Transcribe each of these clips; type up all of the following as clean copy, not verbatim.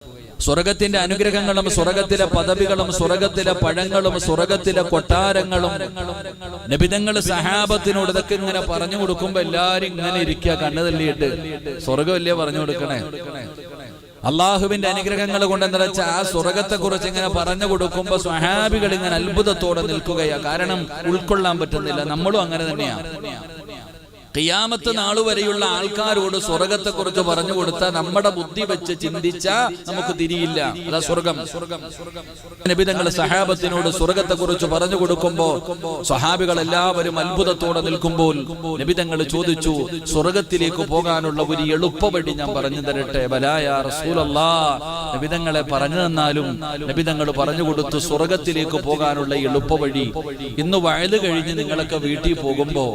സ്വർഗത്തിന്റെ അനുഗ്രഹങ്ങളും സ്വർഗത്തിലെ പദവികളും സ്വർഗത്തിലെ പഴങ്ങളും സ്വർഗത്തിലെ കൊട്ടാരങ്ങളും നബിതങ്ങൾ സഹാബത്തിനോട് ഇതൊക്കെ ഇങ്ങനെ പറഞ്ഞു കൊടുക്കുമ്പോ എല്ലാരും ഇങ്ങനെ ഇരിക്കുക, കണ്ണു തള്ളിയിട്ട്. സ്വർഗമല്ലേ പറഞ്ഞു കൊടുക്കണേ? അള്ളാഹുവിന്റെ അനുഗ്രഹങ്ങൾ കൊണ്ട് നിറച്ച ആ സ്വർഗത്തെ കുറിച്ച് ഇങ്ങനെ പറഞ്ഞു കൊടുക്കുമ്പോ സ്വഹാബികൾ ഇങ്ങനെ അത്ഭുതത്തോടെ നിൽക്കുകയാ. കാരണം ഉൾക്കൊള്ളാൻ പറ്റുന്നില്ല. നമ്മളും അങ്ങനെ തന്നെയാണ്. ഖിയാമത്ത് നാളുവരെയുള്ള ആൾക്കാരോട് സ്വർഗത്തെ കുറിച്ച് പറഞ്ഞു കൊടുത്താൽ നമ്മുടെ ബുദ്ധി വെച്ച് ചിന്തിച്ചാ നമുക്ക് തിരിയില്ല. അതാ സ്വർഗം. നബി തങ്ങൾ സഹാബത്തിനോട് സ്വർഗത്തെ കുറിച്ച് പറഞ്ഞു കൊടുക്കുമ്പോ സ്വഹാബികൾ എല്ലാവരും അത്ഭുതത്തോടെ നിൽക്കുമ്പോൾ നബി തങ്ങൾ ചോദിച്ചു, സ്വർഗത്തിലേക്ക് പോകാനുള്ള ഒരു എളുപ്പവഴി ഞാൻ പറഞ്ഞു തരട്ടെ? ബലാ യാ റസൂലല്ലാഹ്. നബി തങ്ങളെ പറഞ്ഞു തന്നാലും നബി തങ്ങൾ പറഞ്ഞു കൊടുത്തു സ്വർഗത്തിലേക്ക് പോകാനുള്ള എളുപ്പവഴി. ഇന്ന് വയല് കഴിഞ്ഞ് നിങ്ങളൊക്കെ വീട്ടിൽ പോകുമ്പോ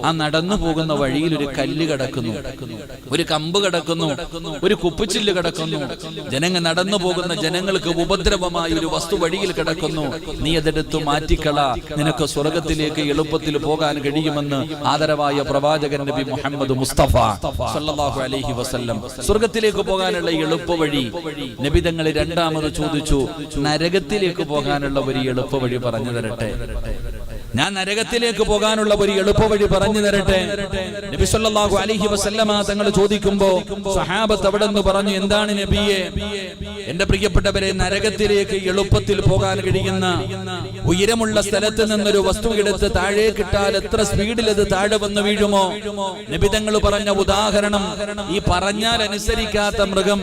ആ നടന്നു പോകുന്ന വഴിയിൽ ഒരു കല്ല് കിടക്കുന്നു, ഒരു കമ്പ് കിടക്കുന്നു, ഒരു കുപ്പിച്ചില്ല് കിടക്കുന്നു. ജനങ്ങൾ നടന്നു പോകുന്ന ജനങ്ങൾക്ക് ഉപദ്രവമായ ഒരു വസ്തു വഴിയിൽ കിടക്കുന്നു. നീ അതെടുത്ത് മാറ്റിക്കള, നിനക്ക് സ്വർഗത്തിലേക്ക് എളുപ്പത്തിൽ പോകാൻ കഴിയുമെന്ന് ആദരവായ പ്രവാചകൻ നബി മുഹമ്മദ് മുസ്തഫ സല്ലല്ലാഹു അലൈഹി വസല്ലം സ്വർഗത്തിലേക്ക് പോകാനുള്ള എളുപ്പവഴി നബി തങ്ങൾ രണ്ടാമത് ചോദിച്ചു, നരകത്തിലേക്ക് പോകാനുള്ള ഒരു എളുപ്പവഴി പറഞ്ഞു തരട്ടെ? ഞാൻ നരകത്തിലേക്ക് പോകാനുള്ള ഒരു എളുപ്പവഴി പറഞ്ഞു തരട്ടെ? നബി സല്ലല്ലാഹു അലൈഹി വസല്ലമ തങ്ങൾ ചോദിക്കുമ്പോ സഹാബത്ത് അവിടെ നിന്ന് പറഞ്ഞു, എന്താണ് നബിയെ? എന്റെ പ്രിയപ്പെട്ടവരെ, നരകത്തിലേക്ക് എളുപ്പത്തിൽ പോകാൻ കഴിയുന്ന ഉയരമുള്ള സ്ഥലത്ത് നിന്നൊരു വസ്തു എടുത്ത് താഴേക്കിട്ടാൽ എത്ര സ്പീഡിൽ അത് താഴെ വന്ന് വീഴുമോ? നബി തങ്ങൾ പറഞ്ഞ ഉദാഹരണം, ഈ പറഞ്ഞാൽ അനുസരിക്കാത്ത മൃഗം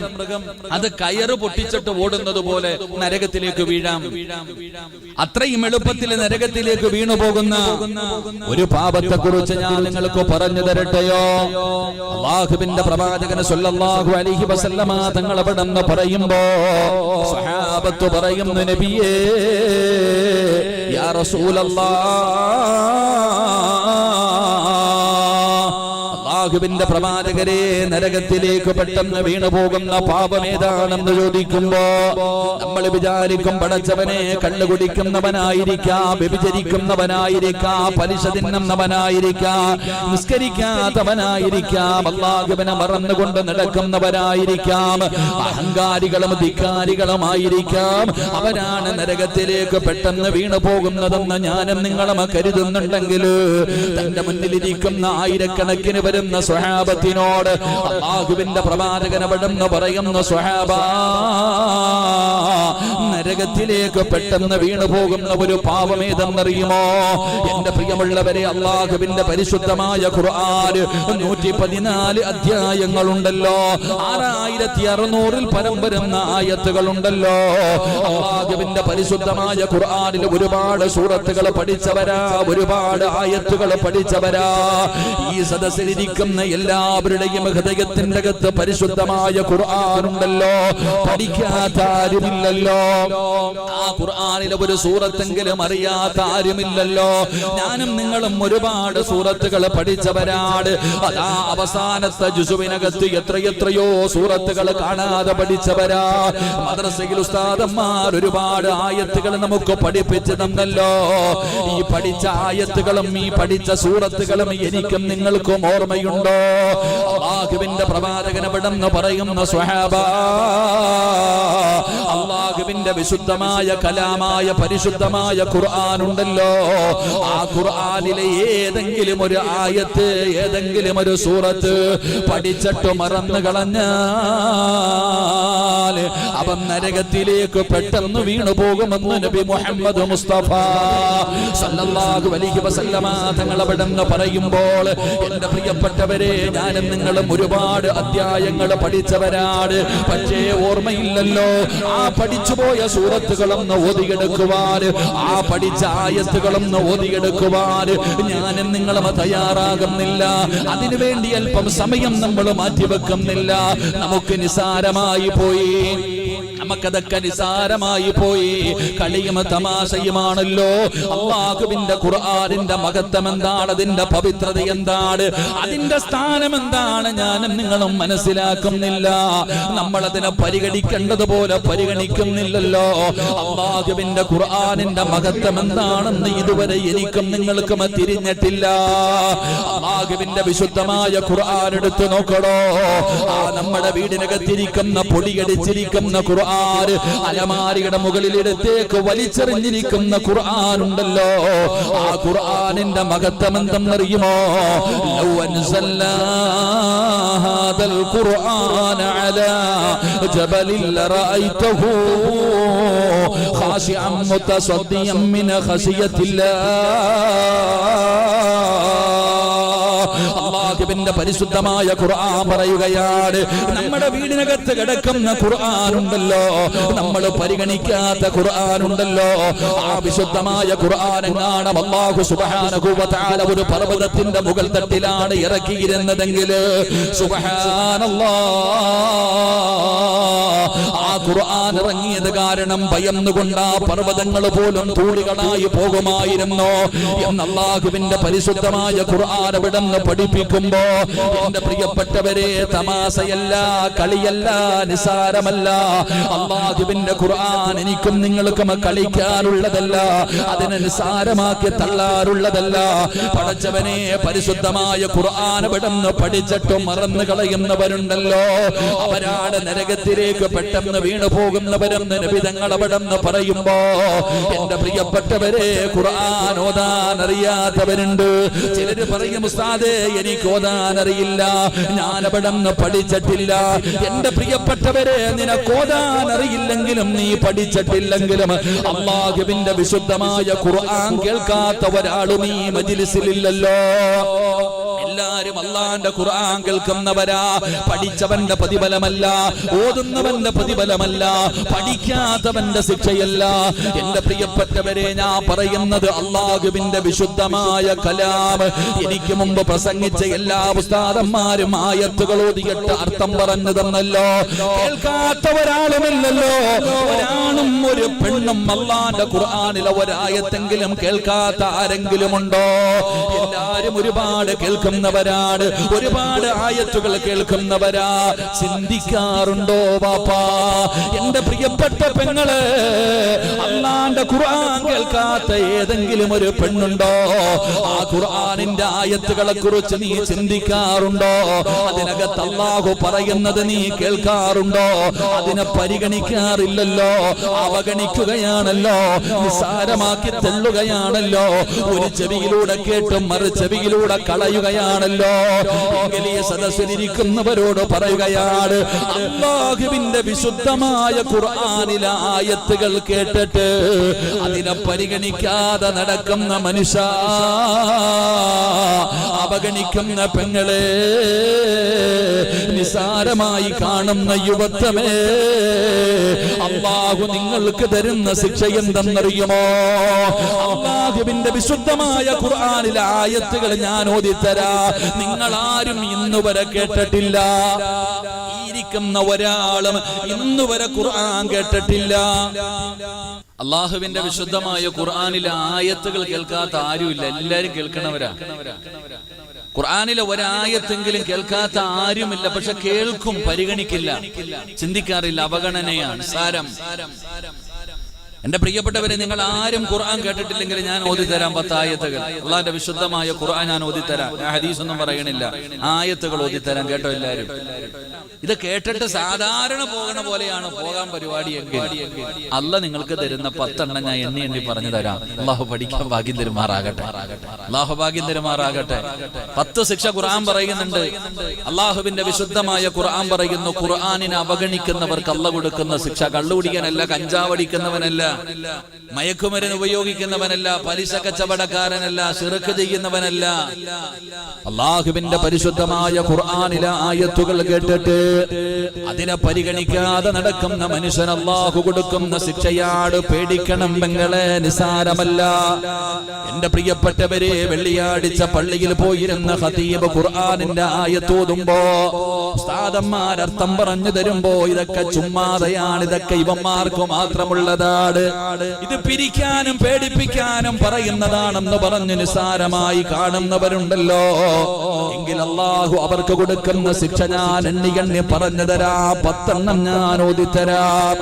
അത് കയറ് പൊട്ടിച്ചിട്ട് ഓടുന്നത് പോലെ നരകത്തിലേക്ക് വീഴാം. അത്രയും എളുപ്പത്തിൽ നരകത്തിലേക്ക് വീണു പോകുന്ന ഒരു പാപത്തെ കുറിച്ച് ഞാൻ നിങ്ങൾക്ക് പറഞ്ഞു തരട്ടെയോ? അല്ലാഹുവിന്റെ പ്രവാചകൻ സല്ലല്ലാഹു അലൈഹി വസല്ലമ തങ്ങൾ അവിടെ നിന്ന് പറയുമ്പോ സ്വഹാബത്ത് പറയുന്നു, നബിയേ യാ റസൂലല്ലാഹ്, അല്ലാഹുവിന്റെ പ്രവാചകരെ, നരകത്തിലേക്ക് പെട്ടെന്ന് വീണു പോകുന്ന പാപം ഏതാണെന്ന് ചോദിക്കുമ്പോ നമ്മൾ വിചാരിക്കും, പടച്ചവനെ, കള്ളു കുടിക്കുന്നവനായിരിക്കാം, വ്യഭിചരിക്കുന്നവനായിരിക്കാം, പലിശ തിന്നുന്നവനായിരിക്കാം, നിസ്കരിക്കാത്തവനായിരിക്കാം, അല്ലാഹുവിനെ മറന്നുകൊണ്ട് നടക്കുന്നവരായിരിക്കാം, അഹങ്കാരികളും ധിക്കാരികളുമായിരിക്കാം. അവരാണ് നരകത്തിലേക്ക് പെട്ടെന്ന് വീണു പോകുന്നതെന്ന് ഞാനും നിങ്ങളും കരുതുന്നുണ്ടെങ്കിൽ തന്റെ മുന്നിലിരിക്കുന്ന ആയിരക്കണക്കിന് വരുന്ന സ്വഹാബത്തിനോട് അല്ലാഹുവിന്റെ പ്രവാചകൻ അവിടെന്ന് പറയുന്ന, സ്വഹാബ, നരകത്തിലേക്ക് പെട്ടെന്ന് വീണു പോകുന്ന ഒരു പാപം ഏതെന്നറിയുമോ? എന്റെ പ്രിയമുള്ളവരെ, അല്ലാഹുവിന്റെ പരിശുദ്ധമായ ഖുർആൻ 114 അധ്യായങ്ങളുണ്ടല്ലോ, 6600-ൽ പരം വരുന്ന ആയത്തുകളുണ്ടല്ലോ. അല്ലാഹുവിന്റെ പരിശുദ്ധമായ ഖുർആനിൽ ഒരുപാട് സൂറത്തുകൾ പഠിച്ചവരാ, ഒരുപാട് ആയത്തുകൾ പഠിച്ചവരാ. ഈ സദസ്സിലിരിക്കുന്ന എല്ലാവരുടെയും ഹൃദയത്തിന്റെ അകത്ത് പരിശുദ്ധമായ ഖുർആനുണ്ടല്ലോ, പഠിക്കാത്ത ആരുമില്ലല്ലോ. ആ ഖുർആനിലെ ഒരു സൂറത്തെങ്കിലും അറിയാത്ത ആരുമില്ലല്ലോ. ഞാനും നിങ്ങളും ഒരുപാട് സൂറത്തുകൾ പഠിച്ചവരാണ്. അതാ അവസാനത്തെ ജുസുവിനകത്ത് എത്രയെത്രയോ സൂറത്തുകൾ കാണാതെ പഠിച്ചവരാ. മദ്രസയിൽ ഉസ്താദന്മാർ ഒരുപാട് ആയത്തുകൾ നമുക്ക് പഠിപ്പിച്ചു തന്നല്ലോ. ഈ പഠിച്ച ആയത്തുകളും ഈ പഠിച്ച സൂറത്തുകളും എനിക്കും നിങ്ങൾക്കും ഓർമ്മയുണ്ടോ? അല്ലാഹുവിന്റെ പ്രവാചകൻ അവിടെന്ന് പറയുന്ന, സ്വഹാബ, അല്ലാഹുവിന്റെ വിശുദ്ധമായ കലാമായ പരിശുദ്ധമായ ഖുർആൻ ഉണ്ടല്ലോ, ആ ഖുർആനിലെ ഏതെങ്കിലും ഒരു ആയത്ത്, ഏതെങ്കിലും ഒരു സൂറത്ത് പഠിച്ചിട്ട് മറന്നു കളഞ്ഞാൽ അവൻ നരകത്തിലേക്ക് പെട്ടെന്ന് വീണു പോകുമെന്ന് നബി മുഹമ്മദ് മുസ്തഫ സല്ലല്ലാഹു അലൈഹി വസല്ലമ തങ്ങൾ അവിടെന്ന് പറയുമ്പോൾ, എന്റെ പ്രിയപ്പെട്ടവരെ, ഞാനും നിങ്ങളും ഒരുപാട് അധ്യായങ്ങൾ പഠിച്ചവരാണ്. പക്ഷേ ഓർമ്മയില്ലല്ലോ. ആ പഠിച്ചുപോയ സൂറത്തുകളൊന്ന് ഓതിയെടുക്കുവാൻ, ആ പഠിച്ച ആയത്തുകളൊന്ന് ഓതിയെടുക്കുവാൻ ഞാനും നിങ്ങളും തയ്യാറാകുന്നില്ല. അതിനുവേണ്ടി അല്പം സമയം നമ്മൾ മാറ്റിവെക്കുന്നില്ല. നമുക്ക് നിസാരമായി പോയി. നമുക്കതൊക്കെ നിസാരമായി പോയി. കളിയും തമാശയുമാണല്ലോ. അല്ലാഹുവിന്റെ ഖുർആനിന്റെ മഹത്വം എന്താണ്, അതിന്റെ പവിത്രത എന്താണ്, അതിന്റെ സ്ഥാനം എന്താണ് ഞാനും നിങ്ങളും മനസ്സിലാക്കുന്നില്ല. നമ്മളതിനെ പരിഗണിക്കേണ്ടതുപോലെ പരിഗണിക്കുന്നില്ലല്ലോ. അല്ലാഹുവിന്റെ ഖുർആനിന്റെ മഹത്വം എന്താണെന്ന് ഇതുവരെ എനിക്കും നിങ്ങൾക്കും തിരിഞ്ഞിട്ടില്ല. അല്ലാഹുവിന്റെ വിശുദ്ധമായ ഖുർആൻ എടുത്തു നോക്കണോ. ആ നമ്മുടെ വീടിനകത്തിരിക്കുന്ന പൊടിയടിച്ചിരിക്കുന്ന ഖുർആൻ, അലമാരിയുടെ മുകളിലിടത്തേക്ക് വലിച്ചെറിഞ്ഞിരിക്കുന്ന ഖുർആൻ ഉണ്ടല്ലോ. ആ ഖുർആനിന്റെ മഹത്വം എന്തെന്നറിയുമോ? ലൗ അൻസൽനാ ഹാദൽ ഖുർആന അലാ ജബലിൻ ലറഅയ്തഹു ഖാശിഅൻ മുതസദ്ദിയൻ മിൻ അല്ലാഹുവിന്റെ പരിശുദ്ധമായ ഖുർആൻ പറയുകയാണ്, നമ്മുടെ വീടിനകത്ത് കിടക്കുന്ന ഖുർആൻ ഉണ്ടല്ലോ, നമ്മൾ പരിഗണിക്കാത്ത ഖുർആൻ ഉണ്ടല്ലോ. ആ വിശുദ്ധമായ ഖുർആൻ എങ്ങാണ് അല്ലാഹു സുബ്ഹാനഹു വ തആല ഒരു പർവ്വതത്തിന്റെ മുകൾ തട്ടിലാണ് ഇറക്കിയിരുന്നതെങ്കിൽ സുബ്ഹാനല്ലാഹ്, ആ ഖുർആൻ ഇറങ്ങിയത് കാരണം ഭയന്നുകൊണ്ട് ആ പർവ്വതങ്ങൾ പോലും തൂളികളായി പോകുമായിരുന്നു എന്ന് അല്ലാഹുവിന്റെ പരിശുദ്ധമായ ഖുർആൻ ഇവിടുന്ന് പഠിപ്പിക്കുമ്പോ എന്റെ പ്രിയപ്പെട്ടവരെ, തമാശയല്ല, കളിയല്ല, നിസാരമല്ല. അല്ലാഹുവിന്റെ ഖുർആൻ എനിക്കും നിങ്ങൾക്കും കളിക്കാനുള്ളതല്ല, അതിനെ നിസാരമാക്കി തള്ളാറുള്ളതല്ല. പടച്ചവനെ, പരിശുദ്ധമായ ഖുർആൻ ഇവിടുന്ന് പഠിച്ചിട്ടും മറന്നു കളയുന്നവരുണ്ടല്ലോ, അവരാണ് നരകത്തിലേക്ക് പെട്ടെന്ന് വീണു പോകുന്നവരെന്ന് നബി തങ്ങൾ അവിടുന്ന് പറയുമ്പോ എന്റെ പ്രിയപ്പെട്ടവരെ, ഖുർആൻ ഓതാൻ അറിയാത്തവരുണ്ട്. ചിലര് പറയും, ഉസ്താദേ എനിക്ക് ഓതാൻ അറിയില്ല, ഞാൻ അവിടുന്ന് പഠിച്ചിട്ടില്ല. എന്റെ പ്രിയപ്പെട്ടവരെ, നിനക്ക് ഓതാൻ അറിയില്ലെങ്കിലും നീ പഠിച്ചിട്ടില്ലെങ്കിലും അല്ലാഹുവിന്റെ വിശുദ്ധമായ ഖുർആൻ കേൾക്കാത്ത ഒരാളും ഈ മജ്ലിസിലില്ലല്ലോ. എല്ലാരും അല്ലാഹുവിന്റെ ഖുർആൻ കേൾക്കുന്നവരാ. പഠിച്ചവന്റെ പ്രതിഫലമല്ല, ഓതുന്നവന്റെ പ്രതിഫലമല്ല, പഠിക്കാത്തവന്റെ ശിക്ഷയല്ല. എന്റെ പ്രിയപ്പെട്ടവരെ, ഞാൻ പറയുന്നത് അല്ലാഹുവിന്റെ വിശുദ്ധമായ കലാം. എനിക്ക് മുമ്പ് പ്രസംഗിച്ച എല്ലാ ഉസ്താദന്മാരും ആയത്തുകൾ ഓതിയിട്ട് അർത്ഥം പറഞ്ഞു തന്നല്ലോ. കേൾക്കാത്ത ഒരാളുമില്ലല്ലോ, ഒരാണും ഒരു പെണ്ണും അല്ലാഹുവിന്റെ ഖുർആനിലെ ഒരായത്തെങ്കിലും കേൾക്കാത്ത ആരെങ്കിലും ഉണ്ടോ? എല്ലാരും ഒരുപാട് കേൾക്കുന്നവരാണ്, ഒരുപാട് ആയത്തുകൾ കേൾക്കുന്നവരാ. ചിന്തിക്കാറുണ്ടോ ബാപ്പാ? എന്റെ പ്രിയപ്പെട്ട പെങ്ങള്, അല്ലാഹുവിന്റെ ഖുർആൻ കേൾക്കാത്ത ഏതെങ്കിലും ഒരു പെണ്ണുണ്ടോ? ആ ഖുർആനിന്റെ ആയത്തുകളെ കുറിച്ച് നീ ചിന്തിക്കാറുണ്ടോ? അതിനകത്ത് അല്ലാഹു പറയുന്നത് നീ കേൾക്കാറുണ്ടോ? അതിനെ പരിഗണിക്കാറില്ലല്ലോ, അവഗണിക്കുകയാണല്ലോ, നിസ്സാരമാക്കി തള്ളുകയാണല്ലോ. ഒരു ചെവിയിലൂടെ കേട്ടും മറു ചെവിയിലൂടെ കളയുകയാണല്ലോ. എങ്കിൽ ഈ സദസ്സിലിരിക്കുന്നവരോട് പറയുകയാണ്, അല്ലാഹുവിന്റെ വിശുദ്ധമായ ഖുർആനിലെ ആയത്തുകൾ കേട്ടിട്ട് അതിനെ പരിഗണിക്കാതെ നടക്കുന്ന മനുഷ്യ, അവഗണിക്കുന്ന പെങ്ങളെ, നിസാരമായി കാണുന്ന യുവത്വമേ, അല്ലാഹു നിങ്ങൾക്ക് തരുന്ന ശിക്ഷ എന്തെന്നറിയുമോ? അല്ലാഹുവിന്റെ വിശുദ്ധമായ ഖുർആനിലെ ആയത്തുകൾ ഞാൻ ഓതിത്തരാ. നിങ്ങളാരും ഇന്നുവരെ കേട്ടിട്ടില്ല, ഇരിക്കുന്ന ഒരാളും ഇന്നുവരെ ഖുർആൻ കേട്ടിട്ടില്ല. അല്ലാഹുവിന്റെ വിശുദ്ധമായ ഖുർആനിലെ ആയത്തുകൾ കേൾക്കാത്ത ആരുമില്ല, എല്ലാരും കേൾക്കണവരാ. ഖുർആനിലെ ഒരായത്തെങ്കിലും കേൾക്കാത്ത ആരുമില്ല. പക്ഷെ കേൾക്കും, പരിഗണിക്കില്ല, ചിന്തിക്കാറില്ല, അവഗണനയാണ് സാരം. എന്റെ പ്രിയപ്പെട്ടവരെ, നിങ്ങൾ ആരും ഖുർആൻ കേട്ടിട്ടില്ലെങ്കിൽ ഞാൻ ഓതിത്തരാം 10 ആയത്തുകൾ. അല്ലാഹുവിന്റെ വിശുദ്ധമായ ഖുർആൻ ഞാൻ ഓതിത്തരാം. ഞാൻ ഹദീസൊന്നും പറയണില്ല, ആയത്തുകൾ ഓതിത്തരാം. കേട്ടോ എല്ലാരും? ഇത് കേട്ടിട്ട് സാധാരണ പോകണ പോലെയാണ് പോകാൻ പരിപാടിയെങ്കിൽ അല്ലാഹ് നിങ്ങൾക്ക് തരുന്ന 10 എണ്ണം ഞാൻ എണ്ണി പറഞ്ഞു തരാം. അല്ലാഹു പഠിക്കാൻ ഭാഗ്യം തരുമാറാകട്ടെ, അല്ലാഹു ഭാഗ്യം തരുമാറാകട്ടെ. 10 ശിക്ഷ ഖുർആൻ പറയുന്നുണ്ട്. അല്ലാഹുവിന്റെ വിശുദ്ധമായ ഖുർആൻ പറയുന്നു, ഖുർആനിനെ അവഗണിക്കുന്നവർക്ക് അല്ലാഹു കൊടുക്കുന്ന ശിക്ഷ. കള്ളുകുടിക്കാനല്ല, കഞ്ചാവടിക്കുന്നവനല്ല, മയക്കുമരുന്ന് ഉപയോഗിക്കുന്നവനല്ല, പലിശ കച്ചവടക്കാരനല്ല, ശിർക്ക് ചെയ്യുന്നവനല്ല. അല്ലാഹുവിന്റെ പരിശുദ്ധമായ ഖുർആനിലെ ആയത്തുകൾ കേട്ടിട്ട് അതിനെ പരിഗണിക്കാതെ നടക്കുന്ന മനുഷ്യൻ അല്ലാഹു കൊടുക്കുന്ന ശിക്ഷയാണ്. പേടിക്കണം പെങ്ങളെ, നിസാരമല്ല. എന്റെ പ്രിയപ്പെട്ടവരെ, വെള്ളിയാഴ്ച പള്ളിയിൽ പോയിരുന്ന ഖതീബ് ഖുർആനിന്റെ ആയത്തോതുമ്പോ ഉസ്താദന്മാർ അർത്ഥം പറഞ്ഞു തരുമ്പോ ഇതൊക്കെ ചുമ്മാതെയാണ്, ഇതൊക്കെ ഇവന്മാർക്ക് മാത്രമുള്ളതാണ്, ഇത് പിരിക്കാനും പേടിപ്പിക്കാനും പറയുന്നതാണെന്ന് പറഞ്ഞ് നിസാരമായി കാണുന്നവരുണ്ടല്ലോ. എങ്കിൽ അല്ലാഹു അവർക്ക് കൊടുക്കുന്ന ശിക്ഷ ഞാൻ എണ്ണി പറഞ്ഞു തരാം. 10 ഞാൻ ഓതിത്തരാം.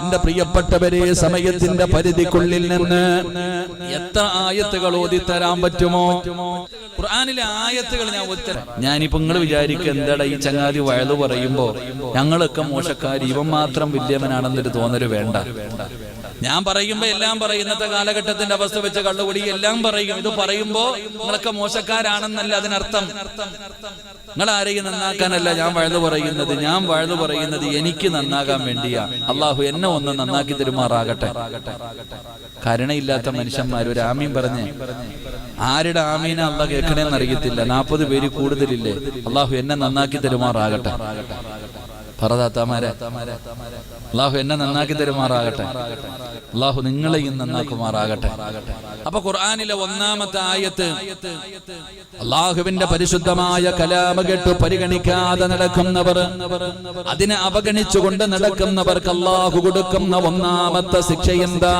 എന്റെ പ്രിയപ്പെട്ടവരെ, സമയത്തിന്റെ പരിധിക്കുള്ളിൽ നിന്ന് എത്ര ആയത്തുകൾ ഓതിത്തരാൻ പറ്റുമോ? ഖുർആനിലെ ആയത്തുകൾ ഞാൻ ഓതിത്തരാം. ഞാനിപ്പോ നിങ്ങൾ വിചാരിക്കുക എന്താടാ ഈ ചങ്ങാതി വയലു പറയുമ്പോ ഞങ്ങളൊക്കെ മോശക്കാരി, ഇവൻ മാത്രം വലിയവനാണെന്നൊരു തോന്നല് വേണ്ട. ഞാൻ പറയുമ്പോ എല്ലാം പറയും. ഇന്നത്തെ കാലഘട്ടത്തിന്റെ അവസ്ഥ വെച്ച് കള്ളുകുടി എല്ലാം പറയും. ഇത് പറയുമ്പോ നിങ്ങളൊക്കെ മോശക്കാരാണെന്നല്ല അതിനർത്ഥം. നിങ്ങൾ ആരെയും നന്നാക്കാനല്ല ഞാൻ വഴുതു പറയുന്നത്. ഞാൻ വഴുതു പറയുന്നത് എനിക്ക് നന്നാകാൻ വേണ്ടിയാ. അള്ളാഹു എന്നെ ഒന്ന് നന്നാക്കി തരുമാറാകട്ടെ. കരുണയില്ലാത്ത മനുഷ്യന്മാർ ഒരു ആമീൻ പറഞ്ഞേ. ആരുടെ ആമീന അള്ളാഹ് കേൾക്കണേന്ന് അറിയത്തില്ല. 40 പേര് കൂടുതലില്ലേ. അള്ളാഹു എന്നെ നന്നാക്കി തരുമാറാകട്ടെ. പറതാത്താമാരെ, അള്ളാഹു എന്നെ നന്നാക്കി തരുമാറാകട്ടെ. അള്ളാഹു നിങ്ങളെയും നന്നാക്കുമാറാകട്ടെ. അപ്പൊ ഖുർആനിലെ 1-ാമത്തെ ആയത്ത്, അള്ളാഹുവിന്റെ പരിശുദ്ധമായ കലാമ കേട്ട് പരിഗണിക്കാതെ നടക്കുന്നവർ, അതിനെ അവഗണിച്ചുകൊണ്ട് നടക്കുന്നവർക്ക് അള്ളാഹു കൊടുക്കുന്ന 1-ാമത്തെ ശിക്ഷ എന്താ?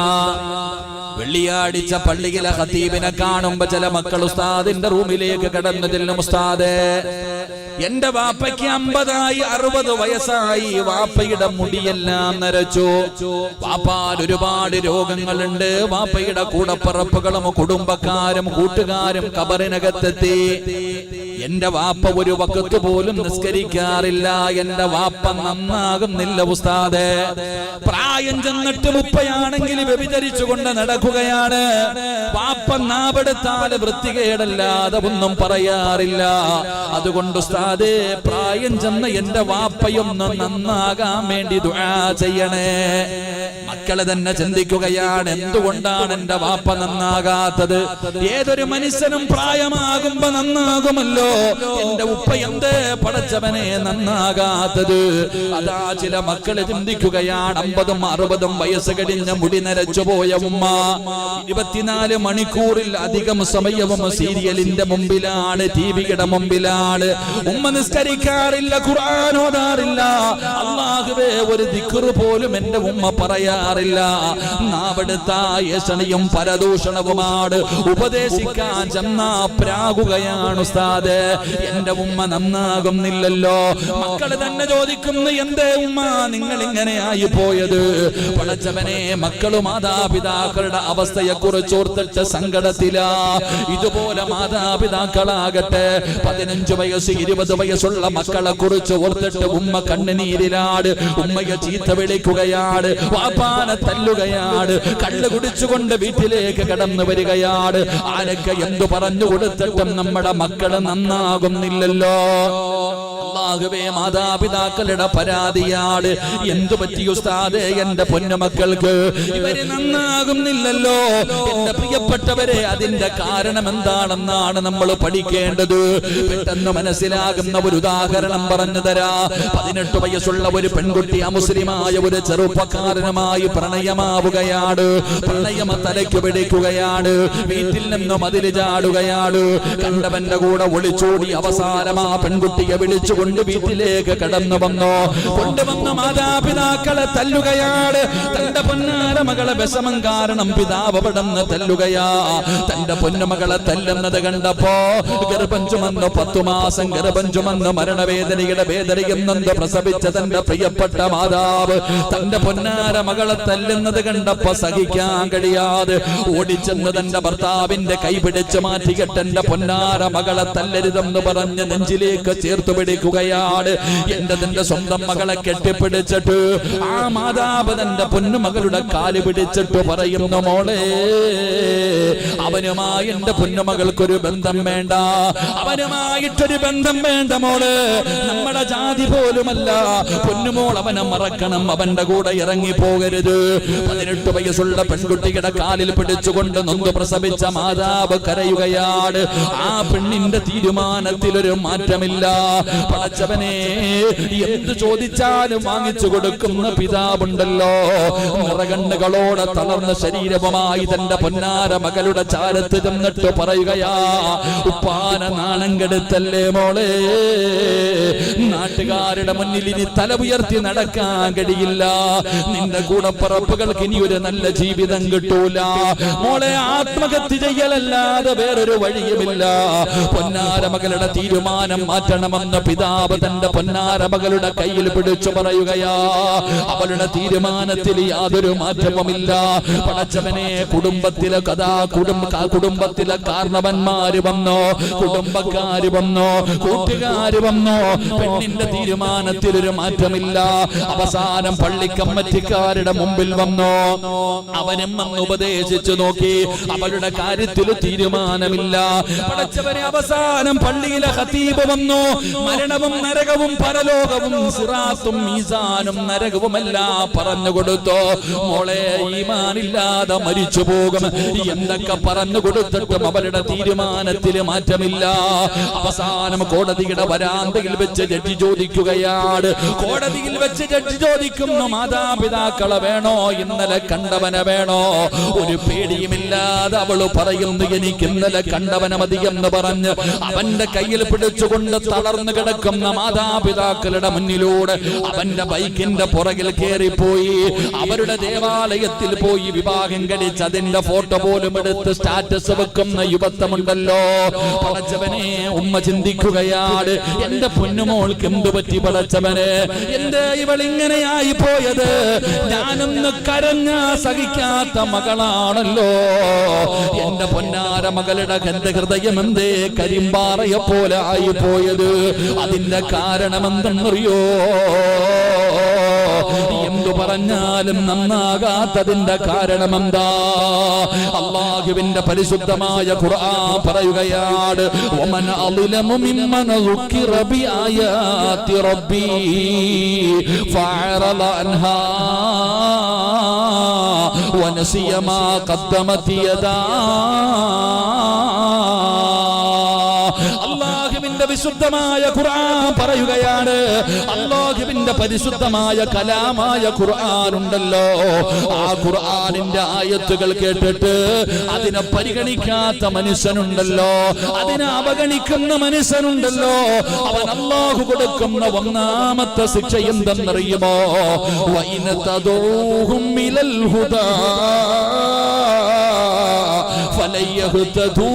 വെള്ളിയാഴ്ച പള്ളിയിലെ ഖതീബിനെ കാണുമ്പോ ചില മക്കൾ ഉസ്താദിന്റെ റൂമിലേക്ക് കടന്നു ചെല്ലും. ഉസ്താദേ, എന്റെ വാപ്പയ്ക്ക് 50 60 വയസ്സായി, വാപ്പയുടെ മുടിയെല്ലാം നരച്ചു, വാപ്പാൽ ഒരുപാട് രോഗങ്ങളുണ്ട്, വാപ്പയുടെ കൂടപ്പറപ്പുകളും കുടുംബക്കാരും കൂട്ടുകാരും കബറിനകത്തെത്തി. എന്റെ വാപ്പ ഒരു വഖത്ത് പോലും നിസ്കരിക്കാറില്ല, എന്റെ വാപ്പ നന്നാകുന്നില്ല ഉസ്താദേ. പ്രായം ചെന്നിട്ട് 30 വ്യഭിചരിച്ചുകൊണ്ട് നടക്കുകയാണ്. വാപ്പ നാവെടുത്താൽ വൃത്തികേടല്ലാതെ ഒന്നും പറയാറില്ല. അതുകൊണ്ട് ഉസ്താദേ, പ്രായം ചെന്ന് എന്റെ വാപ്പയൊന്ന് നന്നാകാൻ വേണ്ടി ദുആ ചെയ്യണേ. മക്കളെ തന്നെ ചിന്തിക്കുകയാണ്, എന്തുകൊണ്ടാണ് എന്റെ വാപ്പ നന്നാകാത്തത്? ഏതൊരു മനുഷ്യനും പ്രായമാകുമ്പോ നന്നാകുമല്ലോ. എന്റെ ഉപ്പ എന്തേ പടച്ചവനെ നന്നാകാത്തത്? അതാ ചില മക്കളെ ചിന്തിക്കുകയാണ്. 50 60 വയസ്സ് കഴിഞ്ഞ മുടി നരച്ചു പോയ ഉമ്മ 24 മണിക്കൂറിൽ അധികം സമയവും സീരിയലിന്റെ മുമ്പിലാണ്, ടിവിയുടെ മുമ്പിലാണ്. ഉമ്മ നിസ്കരിക്കാറില്ല, ഖുർആൻ ഓതാറില്ല, അല്ലാഹുവേ ഒരു ദിക്ർ പോലും എന്റെ ഉമ്മ പറയാറില്ല. നാവെടുത്ത ഏഷണിയും പരദൂഷണവുമാണ്. ഉപദേശിക്കാൻ ചെന്നാ പ്രാകുകയാണ് ഉസ്താദേ. എന്റെ ഉമ്മ നന്നാകുന്നില്ലല്ലോ. മക്കള് തന്നെ ചോദിക്കുന്നു, എന്തേ ഉമ്മ നിങ്ങൾ ഇങ്ങനെയായി പോയത്? പടച്ചവനെ, മക്കളും മാതാപിതാക്കളുടെ അവസ്ഥയെ കുറിച്ച് ഓർത്തിട്ട് സങ്കടത്തിലാ. ഇതുപോലെ മാതാപിതാക്കളാകട്ടെ 15 വയസ്സ് 20 വയസ്സുള്ള മക്കളെ കുറിച്ച് ഓർത്തിട്ട് ഉമ്മ കണ്ണുനീരിലാണ്. ഉമ്മയെ ചീത്ത വിളിക്കുകയാണ്, വാപ്പാനെ തല്ലുകയാണ്, കള്ള് കുടിച്ചുകൊണ്ട് വീട്ടിലേക്ക് കടന്നു വരികയാണ്. ആരൊക്കെ എന്തു പറഞ്ഞു കൊടുത്തിട്ടും നമ്മുടെ മക്കള് നന്നാകുന്നില്ലല്ലോ. അല്ലാഹുവേ, മാതാപിതാക്കളുടെ പരാതിയാണ്. എന്തു പറ്റി ഉസ്താദേ എന്റെ പൊന്നുമക്കൾക്ക്? ഇവര് നന്നാകുന്നില്ലല്ലോ. എന്റെ പ്രിയപ്പെട്ടവരെ, അതിന്റെ കാരണം എന്താണെന്നാണ് നമ്മൾ പഠിക്കേണ്ടത്. പെട്ടെന്ന് മനസ്സിലാകുന്ന ഒരു ഉദാഹരണം പറഞ്ഞു തരാ. 18 വയസ്സുള്ള ഒരു പെൺകുട്ടി അമുസ്ലിമായ ഒരു ചെറുപ്പക്കാരനുമായി പ്രണയമാവുകയാണ്. പ്രണയമ തലയ്ക്ക് പിടിക്കുകയാണ്. വീട്ടിൽ നിന്നും അതിൽ ചാടുകയാണ്. കണ്ടവന്റെ കൂടെ ഒളിച്ചോടി അവസാനം ആ പെൺകുട്ടിയെ വിളിച്ചുകൊണ്ട് വീട്ടിലേക്ക് കടന്നു വന്നു. കൊണ്ടുവന്ന മാതാപിതാക്കളെ തല്ലുകയാണ്. തന്റെ പൊന്നാര മകളെ വിഷമം കാരണം പിതാവ് പടന്ന് തല്ലുകയാ. തന്റെ പൊന്നുമകളെ തല്ലുന്നത് കണ്ടപ്പോ ഗർഭം ചുമന്ന് 10 മാസം ഗർഭം ചുമന്ന് മരണവേദനയുടെ വേദനയും നൊന്ത് പ്രസവിച്ച തന്റെ പ്രിയപ്പെട്ട മാതാവ് തന്റെ പൊന്നാര മകളെ തല്ലുന്നത് കണ്ടപ്പോ സഹിക്കാൻ കഴിയാതെ ഓടിച്ചെന്ന് തന്റെ ഭർത്താവിന്റെ കൈ പിടിച്ചു മാറ്റിക്കെട്ട് എന്റെ പൊന്നാര മകളെ തല്ലരുതെന്ന് പറഞ്ഞ് നെഞ്ചിലേക്ക് ചേർത്ത് പിടിക്കുക. വിളിക്കുകയാണ്. തന്റെ സ്വന്തം മകളെ കെട്ടിപ്പിടിച്ചിട്ട് ആ മാതാവ് തന്റെ പൊന്നുമകളുടെ കാല് പിടിച്ചിട്ട് പറയുന്നു, മോളെ, അവനുമായി എന്റെ പൊന്നുമകൾക്കൊരു ബന്ധം വേണ്ട, അവനുമായിട്ടൊരു ബന്ധം വേണ്ട മോള്, നമ്മുടെ ജാതി പോലുമല്ല. പൊന്നുമോൾ അവനെ മറക്കണം, അവന്റെ കൂടെ ഇറങ്ങി പോകരുത്. 18 വയസ്സുള്ള പെൺകുട്ടിയുടെ കാലിൽ പിടിച്ചുകൊണ്ട് നൊന്ത് പ്രസവിച്ച മാതാവ് കരയുകയാണ്. ആ പെണ്ണിന്റെ തീരുമാനത്തിൽ ഒരു മാറ്റമില്ല. പടച്ചവനെ, എന്ത് ചോദിച്ചാലും വാങ്ങിച്ചു കൊടുക്കുന്ന പിതാവുണ്ടല്ലോ. നിറകണ്ണുകളോടെ തളർന്ന ശരീരവുമായി തന്റെ പൊന്നാര മകളുടെ ചാരത്ത് ചെന്നിട്ട് പറയുകയാ, ഉപ്പാന നാണം കെടുത്തല്ലേ മോളെ, നാട്ടുകാരുടെ മുന്നിൽ ഇനി തല ഉയർത്തി നടക്കാൻ കഴിയില്ല, നിന്റെ കൂടപ്പറപ്പുകൾക്ക് ഇനി ഒരു നല്ല ജീവിതം കിട്ടൂല മോളെ, ആത്മഹത്യ ചെയ്യലല്ലാതെ വേറൊരു വഴിയുമില്ല. പൊന്നാര മകളുടെ തീരുമാനം മാറ്റണമെന്ന് പിതാവ് തന്റെ പൊന്നാര മകളുടെ കയ്യിൽ പിടിച്ചു പറയുകയാ. അവളുടെ തീരുമാനത്തിൽ യാതൊരു മാറ്റവുമില്ല. പടച്ചവനെ, കുടുംബത്തിലെ കുടുംബത്തിലെ കാരണവന്മാര് വന്നോ, കുടുംബക്കാര് വന്നോ, കൂട്ടുകാര് വന്നോ, പെണ്ണിന്റെ തീരുമാനത്തിൽ ഒരു മാറ്റമില്ല. അവസാനം പള്ളിക്കമ്മറ്റിക്കാരുടെ മുമ്പിൽ വന്നോ, അവനും വന്ന് ഉപദേശിച്ചു നോക്കി, അവളുടെ കാര്യത്തിൽ തീരുമാനമില്ല. പടച്ചവനെ, അവസാനം പള്ളിയിലെ ഖതീബ് വന്നു, മരണവും നരകവും പരലോകവും സിറാത്തും മീസാനും നരകവുമെല്ലാം പറഞ്ഞു കൊടുത്തു. മോളെ, ഈമാനില്ലാതെ മരിച്ചു പോകും എന്തൊക്കെ പറഞ്ഞു കൊടുത്തിട്ടും അവരുടെ തീരുമാനത്തിൽ മാറ്റമില്ല. അവസാനം കോടതിയുടെ വരാന്തയിൽ വെച്ച് ജഡ്ജി ചോദിക്കുകയാണ്. കോടതിയിൽ വെച്ച് ജഡ്ജി ചോദിക്കുന്നു, മാതാപിതാക്കളെ വേണോ, ഇന്നലെ കണ്ടവനെ വേണോ? ഒരു പേടിയുമില്ലാതെ അവള് പറയുന്നു, എനിക്ക് ഇന്നലെ കണ്ടവനെ മതി എന്ന് പറഞ്ഞ് അവന്റെ കയ്യിൽ പിടിച്ചുകൊണ്ട് തളർന്നു കിടക്കുന്ന മാതാപിതാക്കളുടെ മുന്നിലൂടെ അവന്റെ ബൈക്കിന്റെ പുറകിൽ കയറിപ്പോയി. അവരുടെ ദേവാലയത്തിൽ പോയി വിവാഹം കഴിച്ച് അതിന്റെ ഫോട്ടോ പോലും എടുത്ത് സ്റ്റാറ്റസ് വെക്കുന്ന യുവത്വമുണ്ടല്ലോ. പടച്ചവനെ, ഉമ്മ ചിന്തിക്കുകയാണ്, എന്റെ പൊന്നുമോൾക്ക് എന്തു പറ്റി പടച്ചവനെ, എന്റെ ഇവൾ ഇങ്ങനെയായി പോയത്? ഞാനൊന്ന് കരഞ്ഞ സഹിക്കാത്ത മകളാണല്ലോ. എന്റെ പൊന്നാര മകളുടെ ഹൃദയം എന്തേ കരിമ്പാറയെ പോലെ ആയി പോയത്? അതിന്റെ കാരണം എന്തെന്നറിയോ? എന്തു പറഞ്ഞാലും നന്നാകാത്തതിന്റെ കാരണമെന്താ? അല്ലാഹുവിന്റെ പരിശുദ്ധമായ ഖുർആൻ പറയുകയാണ്, വമൻ അളിലമു മിമ്മൻ ദുക്കിറ ബിആയാതി റബ്ബി ഫഅറള അൻഹാ വനസിയ മാ ഖദ്ദമത് യദാ. അല്ലാഹുവിന്റെ വിശുദ്ധമായ ഖുർആൻ പറയുകയാണ്, അല്ലാഹുവിന്റെ പരിശുദ്ധമായ കലാമായ ഖുർആൻ ഉണ്ടല്ലോ, ആ ഖുർആനിന്റെ ആയത്തുകൾ കേട്ടിട്ട് അതിനെ പരിഗണിക്കാത്ത മനുഷ്യനുണ്ടല്ലോ, അതിനെ അവഗണിക്കുന്ന മനുഷ്യനുണ്ടല്ലോ, അവൻ അല്ലാഹു കൊടുക്കുന്ന ഒന്നാമത്തെ ശിക്ഷ എന്തെന്നറിയുമോ? വഇന തദൂഹും മിനൽ ഹുദാ ഫലയഹ്തദൂ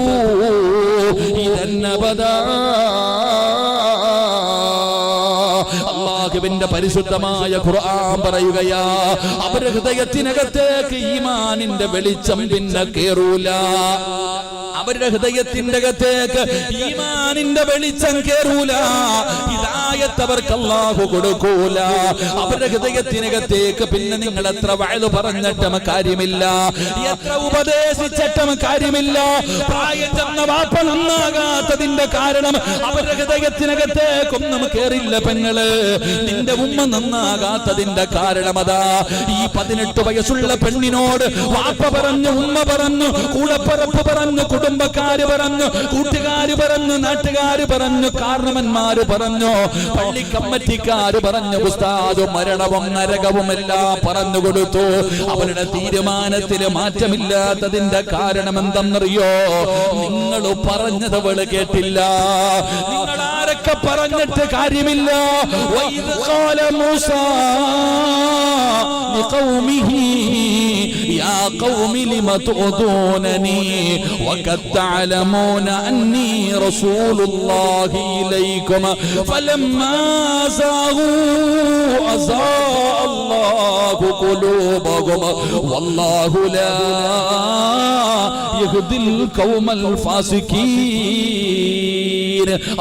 ഇദൻ അബദാ. അല്ലാഹുവിന്റെ പരിശുദ്ധമായ ഖുർആൻ പറയുകയാ, അവരുടെ ഹൃദയത്തിനകത്തേക്ക് ഈമാനിന്റെ വെളിച്ചം പിന്നെ കേറൂല. അവരുടെ ഹൃദയത്തിന്റെ അകത്തേക്ക് ഈമാനിന്റെ വെളിച്ചം കേറൂല. ഹിദായത്ത് അവർക്ക് അല്ലാഹു കൊടുക്കൂല. അവരുടെ ഹൃദയത്തിനകത്തേക്ക് പിന്നെ നിങ്ങൾ എത്ര വഅദ് പറഞ്ഞിട്ടും കാര്യമില്ല, എത്ര ഉപദേശിച്ചിട്ടും കാര്യമില്ല. പ്രായം ചെന്ന വാപ്പ നന്നാകാത്തതിന്റെ കാരണം അവരുടെ ഹൃദയത്തിനകത്തേക്കൊന്നും കേറില്ല. പെങ്ങള്, നിന്റെ ഉമ്മ നന്നാകാത്തതിന്റെ കാരണം അതാ. ഈ 18 വയസ്സുള്ള പെണ്ണിനോട് വാപ്പ പറഞ്ഞു, ഉമ്മ പറഞ്ഞു, കൂടപ്പറപ്പ് പറഞ്ഞു, കുടുംബക്കാര് പറഞ്ഞു, കൂട്ടുകാര് പറഞ്ഞു, നാട്ടുകാര് പറഞ്ഞു, കാരണവന്മാര് പറഞ്ഞു, പള്ളി കമ്മിറ്റിക്കാര് പറഞ്ഞു, ഉസ്താദും മരണവും നരകവും എല്ലാം പറഞ്ഞു കൊടുത്തു. അവരുടെ തീരുമാനത്തിൽ മാറ്റമില്ലാത്തതിന്റെ കാരണം എന്തെന്നറിയോ? നിങ്ങൾ പറഞ്ഞത് അവള് കേട്ടില്ല. നിങ്ങൾ ആരൊക്കെ പറഞ്ഞിട്ട് കാര്യമില്ല. വഇദ് ഖാല മൂസാ ലിഖൗമിഹി യാ ഖൗമി ലിമ തുദൂനനി വഖദ് തഅലമൂന അന്നി റസൂലുള്ളാഹി ഇലൈക്കും ഫലമ്മാ സാഗൂ അസാ അല്ലാഹു ഖുലൂബഹും വല്ലാഹു ലാ യഹ്ദിൽ ഖൗമൽ ഫാസിഖീൻ.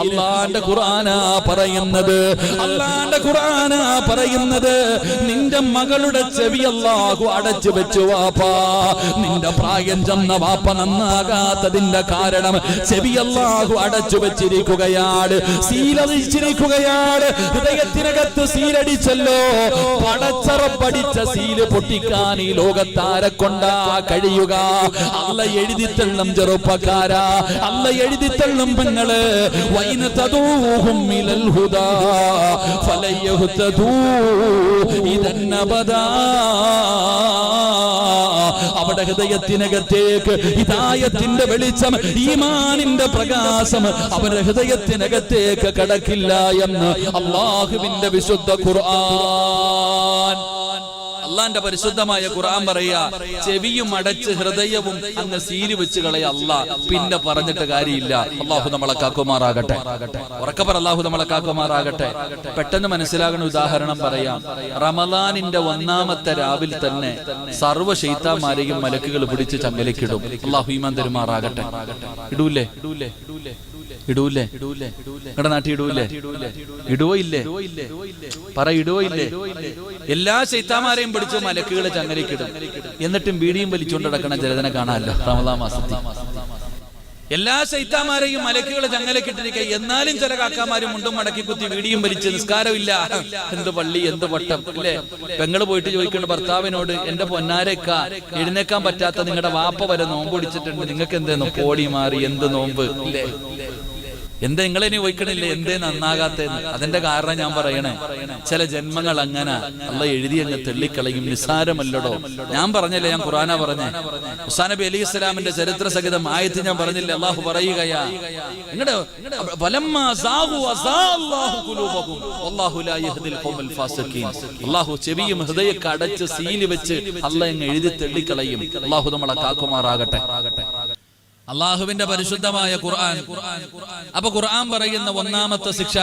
അള്ളാന്റെ ഖുർആനാ പറയുന്നത്. അള്ളാന്റെ ഖുർആനാ പറയുന്നത് നിന്റെ മകളുടെ ചെവി അല്ലാഹു അടച്ചു വെച്ചു വാപ്പാ. നിന്റെ പ്രായം ചെന്ന വാപ്പ നന്നാകാത്തതിന്റെ കാരണം ചെവി അല്ലാഹു അടച്ചു വെച്ചിരിക്കുകയാണ്, സീലടിച്ചിരിക്കുകയാണ്. ഹൃദയത്തിനകത്ത് സീലടിച്ചല്ലോ. പടച്ചറപ്പടിച്ച സീല് പൊട്ടിക്കാൻ ഈ ലോകത്താരെ കൊണ്ടാ കഴിയുക? അല്ല എഴുതിത്തള്ളും ചെറുപ്പക്കാരാ, അല്ല എഴുതിത്തള്ളും പെങ്ങള്. വൈന തദൂഹും മിനൽ ഹുദാ ഫലയഹ്തദൂ ഇദന്നബദാ. അവിടെ ഹൃദയത്തിനകത്തേക്ക് ഹിദായത്തിന്റെ വെളിച്ചം, ഈമാനിന്റെ പ്രകാശം അവരുടെ ഹൃദയത്തിനകത്തേക്ക് കടക്കില്ല എന്ന് അല്ലാഹുവിന്റെ വിശുദ്ധ ഖുർആൻ. അള്ളാന്റെ പരിശുദ്ധമായ ഖുർആൻ പറയാ, ചെവിയും അടച്ച് ഹൃദയവും അങ്ങ് സീല് വെച്ച് കളയ അല്ലാ. പിന്നെ പറഞ്ഞിട്ട് കാര്യമില്ല. അള്ളാഹു നമ്മളെ കാക്കുമാറാകട്ടെ. ഉറക്കപ്പറ, അള്ളാഹു നമ്മളെ കാക്കുമാറാകട്ടെ. പെട്ടെന്ന് മനസ്സിലാകുന്ന ഉദാഹരണം പറയാം. റമദാനിന്റെ ഒന്നാമത്തെ രാവിൽ തന്നെ സർവ്വ ശൈത്താന്മാരെയും മലക്കുകൾ പിടിച്ച് ചങ്ങലക്കിടും. അള്ളാഹു ഈമാൻ തരുമാറാകട്ടെ. ഇടൂലേ? ഇടൂലേ? നിങ്ങളുടെ നാട്ടിൽ ഇടൂലേ? ഇടുവോ ഇല്ലേ? പറ, ഇടുവോ ഇല്ലേ? എല്ലാ ശൈത്താന്മാരെയും പിടിച്ച് മലക്കുകളെ ചങ്ങലക്കിടും. എന്നിട്ടും ബീഡിയും വലിച്ചുകൊണ്ട് നടക്കണ ജലതനെ കാണാമല്ലോ റമദാൻ മാസത്തിൽ. എല്ലാ ശൈത്താന്മാരെയും മലക്കുകളെ ചങ്ങലക്കിട്ടിരിക്കുക. എന്നാലും ചില കാക്കാമാരും മുണ്ടും മടക്കി കുത്തി വീടിയും വലിച്ച് നിസ്കാരമില്ല. എന്ത് പള്ളി, എന്ത് വട്ടം അല്ലേ? പെങ്ങള് പോയിട്ട് ചോദിക്കേണ്ട ഭർത്താവിനോട്, എന്റെ പൊന്നാരക്ക എഴുന്നേക്കാൻ പറ്റാത്ത നിങ്ങളുടെ വാപ്പ വരെ നോമ്പ് പിടിച്ചിട്ടുണ്ട്, നിങ്ങൾക്ക് എന്തേന്നു പോടി മാറി, എന്ത് നോമ്പ് ഇല്ലേ? എന്താ നിങ്ങളെനി വയ്ക്കണില്ലേ? എന്തേ നന്നാകാത്തേന്ന്? അതിന്റെ കാരണം ഞാൻ പറയണേ, ചില ജന്മങ്ങൾ അങ്ങനെ അല്ല എഴുതി അങ്ങ് തെള്ളിക്കളയും. നിസാരമല്ലടോ. ഞാൻ പറഞ്ഞല്ലേ, ഞാൻ ഖുർആനാ പറഞ്ഞേ. മൂസാ നബി അലൈഹി സ്വലാമിന്റെ ചരിത്ര സഹിതം ആയത്ത് ഞാൻ പറഞ്ഞില്ലേ? അള്ളാഹു പറയുകയാ, അള്ളാഹു ചെവിയും ഹൃദയൊക്കെ അടച്ച് സീല് വെച്ച് അല്ല അങ്ങ് എഴുതി തെള്ളിക്കളയും. അള്ളാഹു നമ്മളെ കാക്കുമാറാകട്ടെ. അള്ളാഹുവിന്റെ പരിശുദ്ധമായ ഖുർആൻ. അപ്പൊ ഖുർആൻ പറയുന്ന ഒന്നാമത്തെ ശിക്ഷ,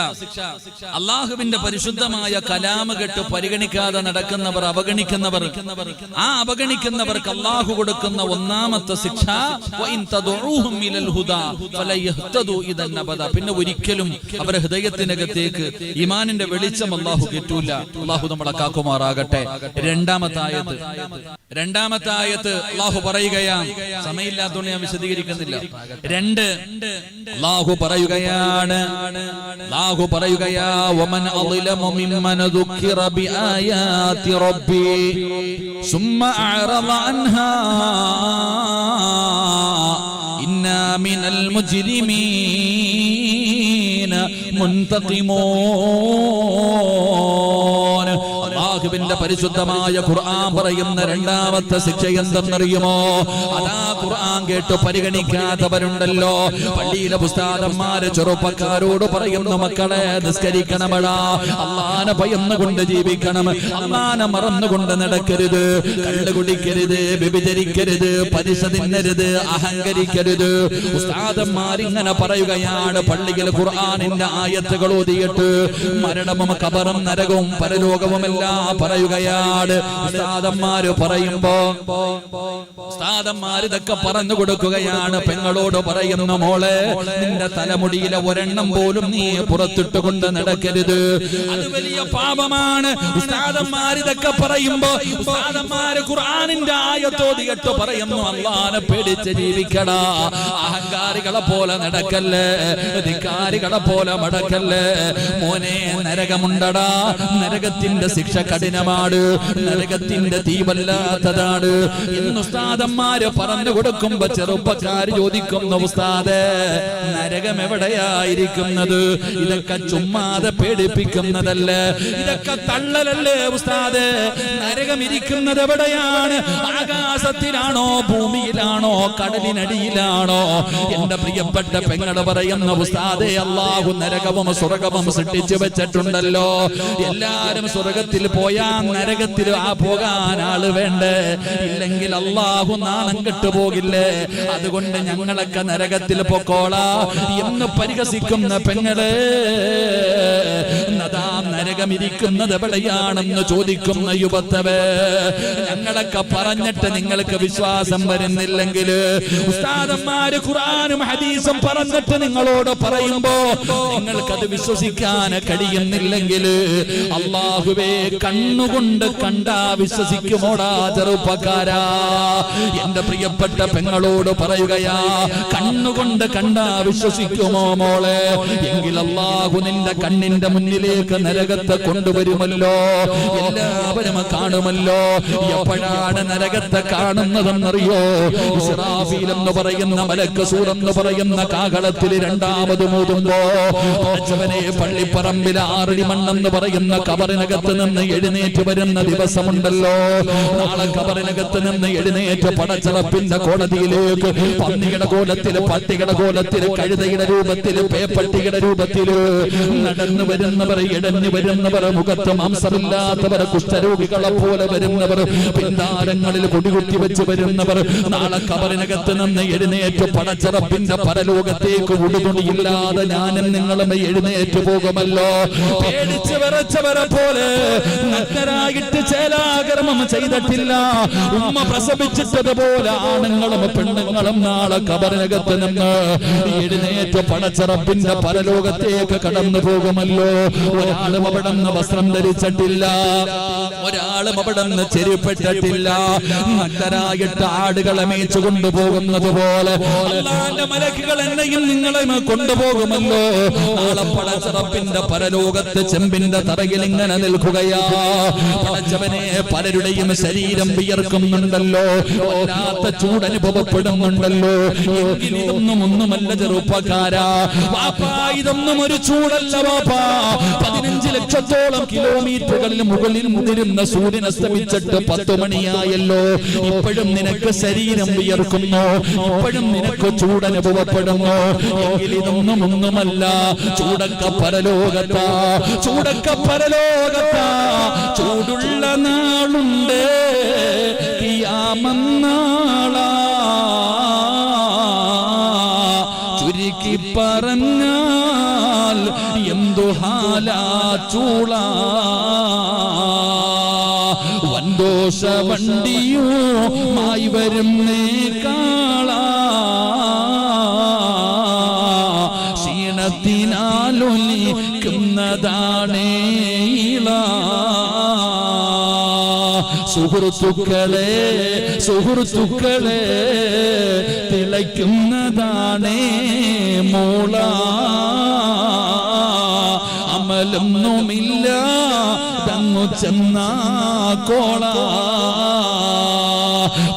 അള്ളാഹുവിന്റെ പരിശുദ്ധമായ കലാമ് കേട്ട് പരിഗണിക്കാതെ നടക്കുന്നവർ, അവഗണിക്കുന്നവർ, ആ അവഗണിക്കുന്നവർക്ക് അള്ളാഹു കൊടുക്കുന്ന ഒന്നാമത്തെ ശിക്ഷ, പിന്നെ ഒരിക്കലും അവരുടെ ഹൃദയത്തിനകത്തേക്ക് ഈമാനിന്റെ വെളിച്ചം അള്ളാഹു കയറ്റൂല. അള്ളാഹു നമ്മളെ കാക്കുമാറാകട്ടെ. രണ്ടാമത്തെ ആയത്ത് അള്ളാഹു പറയുകയാണ്, സമയമില്ലാത്തതുകൊണ്ട് ഞാൻ വിശദീകരിക്കുന്നില്ല. അല്ലാഹു പറയുകയാ വമൻ അളിലമു മിമ്മൻ ദുക്കിറ ബിആയാതി റബ്ബി സുമ്മ അഅറദ അൻഹാ ഇന്നാ മിനൽ മുജ്രിമീന മുൻതഖിമൂൻ. അല്ലാഹുവിന്റെ പരിശുദ്ധമായ ഖുർആൻ പറയുന്ന രണ്ടാമത്തെ ശിക്ഷ എന്തെന്നറിയുമോ? അതാ ഖുർആൻ കേട്ട് പരിഗണിക്കാത്തവരുണ്ടല്ലോ. പള്ളിയിലെ ഉസ്താദന്മാര് ചെറുപ്പക്കാരോട് പറയുന്നു, മക്കളെ നിസ്കരിക്കണമടാ, അള്ളാനെ ഭയന്നുകൊണ്ട് ജീവിക്കണം, അള്ളാനെ മറന്നുകൊണ്ട് നടക്കരുത്, കള്ളു കുടിക്കരുത്, വ്യഭിചരിക്കരുത്, പലിശ തിന്നരുത്, അഹങ്കരിക്കരുത്. ഉസ്താദന്മാരിങ്ങനെ പറയുകയാണ്. പള്ളിയിൽ ഖുർആനിന്റെ ആയത്തുകൾ ഓതിയിട്ട് മരണവും ഖബറും നരകവും പരലോകവും എല്ലാം പറയുകയാണ്. ഉസ്താദന്മാര് പറയുമ്പോ ഉസ്താദന്മാർ ഇതൊക്കെ പറഞ്ഞു കൊടുക്കുകയാണ്. പെങ്ങളോട് പറയുന്നു, മോളെ നിന്റെ തലമുടിയിലെ ഒരെണ്ണം പോലും നീ പുറത്തിട്ടുകൊണ്ട് നടക്കരുത്, അത് വലിയ പാപമാണ്. ഉസ്താദന്മാർ ഇതൊക്കെ പറയുമ്പോ ഉസ്താദന്മാര് ഖുർആനിന്റെ ആയത്തോതിയിട്ട് പറയുന്നു, അല്ലാഹനെ പേടിച്ച് ജീവിക്കടാ, അഹങ്കാരികളെ പോലെ നടക്കല്ലേ, ധിക്കാരികളെ പോലെ മടക്കല്ലേ. മോനെ നരകമുണ്ടടാ, നരകത്തിന്റെ ശിക്ഷ കഠിനമാണ്, നരകത്തിന്റെ തീ വല്ലാത്തതാണ് എന്ന് ഉസ്താദന്മാര് പറഞ്ഞു കൊടുക്കുമ്പോ ചെറുപ്പക്കാര് ചോദിക്കുന്നു, ഉസ്താദേ നരകം എവിടെയായിരിക്കുന്നത്? ഇതൊക്കെ ചുമ്മാതെ പേടിപ്പിക്കുന്നതല്ലേ, ഇതൊക്കെ തള്ളലല്ലേ ഉസ്താദേ? നരകം ഇരിക്കുന്നത് എവിടെയാണ്? ആകാശത്തിലാണോ, ഭൂമിയിലാണോ, കടലിനടിയിലാണോ? എന്റെ പ്രിയപ്പെട്ട പെങ്ങള് പറയുന്ന, ഉസ്താദേ അല്ലാഹു നരകവും സ്വർഗവും സൃഷ്ടിച്ചു വെച്ചിട്ടുണ്ടല്ലോ. എല്ലാരും സ്വർഗത്തിൽ പോയാ നരകത്തിൽ പോകാൻ ആള് വേണ്ടേ? ഇല്ലെങ്കിൽ അല്ലാഹു നാണം കെട്ടുപോകില്ലേ? അതുകൊണ്ട് ഞങ്ങളൊക്കെ നരകത്തിൽ പൊക്കോളാ എന്ന് പരിഹസിക്കുന്ന പെങ്ങളെ, എന്നിട്ടതാ നരകമിരിക്കുന്നത് എവിടെയാണെന്ന് ചോദിക്കുന്ന യുവത്തവേ, ഞങ്ങളൊക്കെ പറഞ്ഞിട്ട് നിങ്ങൾക്ക് വിശ്വാസം വരുന്നില്ലെങ്കിൽ, ഉസ്താദന്മാര് ഖുർആനും ഹദീസും പറഞ്ഞിട്ട് നിങ്ങളോട് പറയുമ്പോ നിങ്ങൾക്കത് വിശ്വസിക്കാൻ കഴിയുന്നില്ലെങ്കിൽ, അല്ലാഹുവേ കണ്ണുകൊണ്ട് കണ്ടാ വിശ്വസിക്കുമോടാ ചെറുപ്പക്കാരാ? എന്റെ പ്രിയപ്പെട്ട പെങ്ങളോട് പറയുകയാ, കണ്ണുകൊണ്ട് കണ്ടാ വിശ്വസിക്കുമോ മോളെ? എങ്കിൽ അല്ലാഹു നിന്റെ കണ്ണിന്റെ മുന്നിലേക്ക് നരകത്തെ കൊണ്ടുവരുമല്ലോ, എല്ലാവരും കാണുമല്ലോ. എപ്പോഴാണ് നരകത്തെ കാണുന്നതെന്നറിയോ? ഇസ്രാഫീൽ എന്ന് പറയുന്ന മലക്ക് സൂറെന്ന് പറയുന്ന കാഹളത്തിൽ രണ്ടാമത് മൂതുമ്പോ പള്ളിപ്പറമ്പിൽ ആറടി മണ്ണെന്ന് പറയുന്ന കബറിനകത്ത് നിന്ന് എഴുന്നേറ്റ് വരുന്ന ദിവസമുണ്ടല്ലോ. നാളെ കബറിനകത്ത് നിന്ന് എഴുന്നേറ്റ് പടച്ചറപ്പിന്റെ കോടതിയിലേക്ക് പന്നിയുടെ കോലത്തില്, പട്ടിയുടെ കോലത്തില്, കഴുതയുടെ രൂപത്തില്, പേപ്പട്ടിയുടെ രൂപത്തില് നടന്നു വരുന്നവർ, ഇടഞ്ഞു വരുന്നവർ, മുഖത്ത് മാംസമില്ലാത്തവർ, കുഷ്ഠരോഗികളെ പോലെ വരുന്നവർ, പിന്താരങ്ങളിൽ കൊടികുത്തി വെച്ച് വരുന്നവർ നാളെ കബറിനകത്ത് നിന്ന് എഴുന്നേറ്റ് പടച്ചറപ്പിന്റെ പരലോകത്തേക്ക് ഉടുതുണിയില്ലാതെ ഞാനും നിങ്ങളും എഴുന്നേറ്റ് പോകുമല്ലോ. പേടിച്ച് വിറച്ചവരെ പോലെ നഗ്നരായിട്ട് ചേലാകർമ്മം ചെയ്തിട്ടില്ല, ഉമ്മ പ്രസവിച്ചിട്ടതുപോലെ ആണുങ്ങളും പെണ്ണുങ്ങളും നാളെ കബറിനകത്ത് നിന്ന് എഴുന്നേറ്റ് പടച്ചറപ്പിന്റെ പരലോകത്തേക്ക് കടന്നു പോകുമല്ലോ. ഒരാളും അവിടെ നിന്ന് വസ്ത്രം ധരിച്ചിട്ടില്ല, ഒരാളും അവിടെ നിന്ന് ചെരുപ്പെട്ടിട്ടില്ല. നഗ്നരായിട്ട് ആടുകളെ മേച്ചു കൊണ്ടുപോകുന്നത് പോലെ അല്ലാഹുവിന്റെ മലക്കുകൾ എന്നെയും നിങ്ങളെയും കൊണ്ടുപോകുമല്ലോ. നാളെ പടച്ചറപ്പിന്റെ പരലോകത്ത് ചെമ്പിന്റെ തറയിൽ ഇങ്ങനെ നിൽക്കുകയാ. പടച്ചവനെ, പലരുടെയും ശരീരം വിയർക്കുന്നുണ്ടല്ലോ, വല്ലാത്ത ചൂടനുഭവപ്പെടുന്നുണ്ടല്ലോ. എങ്കിൽ ഇതൊന്നും ഒന്നുമല്ല ചെറുപ്പക്കാരാ. വാപ്പാ, ഇതൊന്നും ഒരു ചൂടല്ല വാപ്പാ. 15 ലക്ഷത്തോളം കിലോമീറ്ററുകളിൽ മുകളിൽ മുതിരുന്ന സൂര്യൻ അസ്തമിച്ചിട്ട് 10 മണിയായല്ലോ. ഇപ്പോഴും നിനക്ക് ശരീരം വിയർക്കുന്നു, ഇപ്പോഴും നിനക്ക് ചൂടനുഭവപ്പെടുന്നു. എങ്കിൽ ഇതൊന്നും ഒന്നുമല്ല. ചൂടക്ക പരലോകത്താ, ചൂടക്ക പരലോകത്താ. ചൂടുള്ള നാളുണ്ട്, ഖിയാമന്നാളാ. ചുരുക്കി പറഞ്ഞാൽ എന്തു ഹാലാ ചൂള. വൻദോഷ വണ്ടിയുമായി വരുന്നേ കാളാ. ക്ഷീണത്തിനാലൊലിക്കുന്നതാണേ ഇള. സുഹൃത്തുക്കളെ, സുഹൃത്തുക്കളെ, തിളയ്ക്കുന്നതാണേ മോള. അമലൊന്നുമില്ല തങ്ങു ചെന്നാ കോള.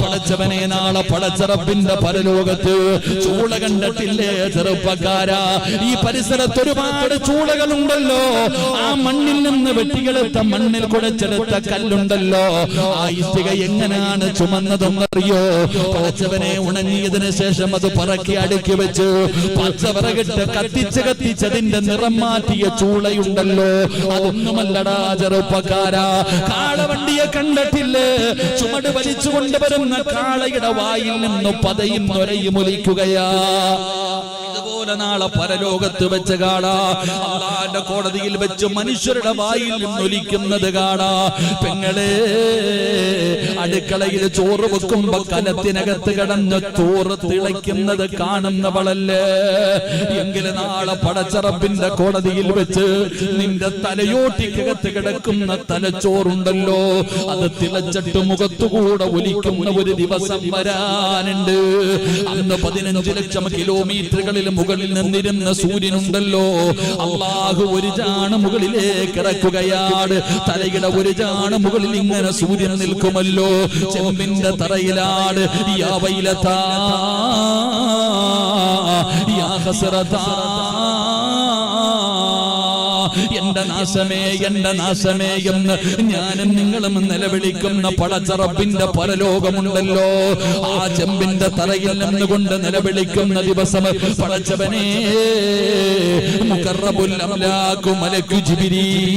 പടച്ചവനെ, നാളെ പടച്ചറപ്പിന്റെ പരലോകത്ത് ചൂള കണ്ടിട്ടില്ലേ ചെറുപ്പക്കാരാ? ഈ പരിസരത്ത് ഒരുപാട് ചൂളകളുണ്ടല്ലോ. ആ മണ്ണിൽ നിന്ന് വെട്ടിയെടുത്ത, മണ്ണിൽ കുഴച്ചെടുത്ത കല്ലുണ്ടല്ലോ. ആ ഇഷ്ടിക എങ്ങനെയാണ് ചുമന്നതെന്നറിയോ? പടച്ചവനെ, ഉണങ്ങിയതിനു ശേഷം അത് പറക്കി അടുക്കി വെച്ച് പച്ചവിറകിട്ട് കത്തിച്ചതിന്റെ നിറം മാറ്റിയ ചൂളയുണ്ടല്ലോ. അതൊന്നുമല്ലടാ ചെറുപ്പക്കാരാ. കാളവണ്ടിയെ കണ്ടിട്ടില്ലേ? ചുമട് വലിച്ചു കൊണ്ടുവരുന്ന കാളയുടെ വായിൽ നിന്ന് പതയും നൊരയും ഒലിക്കുകയാ. ഇതുപോലെ നാളെ പരലോകത്ത് വെച്ച് കാണാ. അല്ലാഹുവിന്റെ കോടതിയിൽ വെച്ച് മനുഷ്യരുടെ വായിൽ നിന്നൊലിക്കുന്നത് കാണാ. പെങ്ങളെ, അടുക്കളയിൽ ചോറ് വെക്കുമ്പോ കലത്തിനകത്ത് കിടന്ന് ചോറ് തിളയ്ക്കുന്നത് കാണുന്നവളല്ലേ? എങ്കിൽ നാളെ പടച്ചറപ്പിന്റെ കോടതിയിൽ വെച്ച് നിന്റെ തലയോട്ടിക്കകത്ത് കിടക്കുന്ന തലച്ചോറുണ്ടല്ലോ, അത് തിളച്ചിട്ട് മുഖത്തുകൂടെ ഒലിക്കുന്ന ഒരു ദിവസം വരാനുണ്ട്. അന്ന് 15 ലക്ഷം കിലോമീറ്ററുകളിൽ മുകളിൽ നിന്നിരുന്ന സൂര്യനുണ്ടല്ലോ, അല്ലാഹു ഒരു ചാണ് മുകളിലേക്ക് ഇറക്കുകയാണ്. തലയുടെ ഒരു ചാണ് മുകളിൽ ഇങ്ങനെ സൂര്യൻ നിൽക്കുമല്ലോ. ചെമ്പിന്റെ തറയിലാണ്. യാ വൈലതാ, യാ ഹസ്രതാ, എന്റെ നാശമേ, എന്റെ നാശമേ എന്ന് ഞാനും നിങ്ങളും നിലവിളിക്കുന്ന പടച്ചറപ്പിന്റെ പരലോകമുണ്ടല്ലോ. ആ ചെമ്പിന്റെ തറയിൽ നിന്നുകൊണ്ട് നിലവിളിക്കുന്ന ദിവസം പടച്ചവനെ, മുഖറബുൽ അംലാഖു മലക്കു ജിബ്രീൽ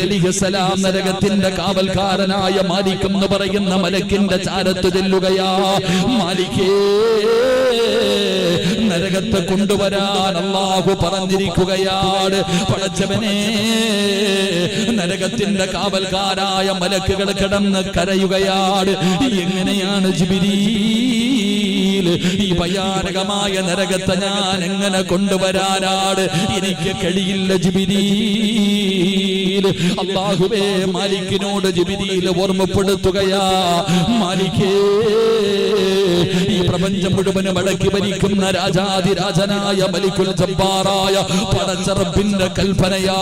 അലൈഹിസ്സലാം നരകത്തിന്റെ കാവൽക്കാരനായ മാലിക് എന്ന് പറയുന്ന മലക്കിന്റെ ചാരത്ത് ചെല്ലുകയാ. മാലിക്കേ, നരകത്ത് കൊണ്ടുവരാൻ അല്ലാഹു പറഞ്ഞിരിക്കുകയാണ്. പടച്ചവനെ, നരകത്തിന്റെ കാവൽക്കാരായ മലക്കുകൾ കിടന്ന് കരയുകയാണ്. എങ്ങനെയാണ് ജിബ്രീൽ ഈ ഭയാനകമായ നരകത്തെ ഞാൻ എങ്ങനെ കൊണ്ടുവരാനാണ്? എനിക്ക് കഴിയില്ല ജിബ്രീൽ. അല്ലാഹുവേ, മാലിക്കിനോട് ജിബ്രീൽ ഓർമ്മപ്പെടുത്തുകയാ, മാലിക്കേ, ഈ പ്രപഞ്ചം മുഴുവനും അടക്കി ഭരിക്കുന്ന രാജാതിരാജനായ മലിക്കുൽ ജബ്ബാറായ പടച്ച റബ്ബിന്റെ കൽപ്പനയാ,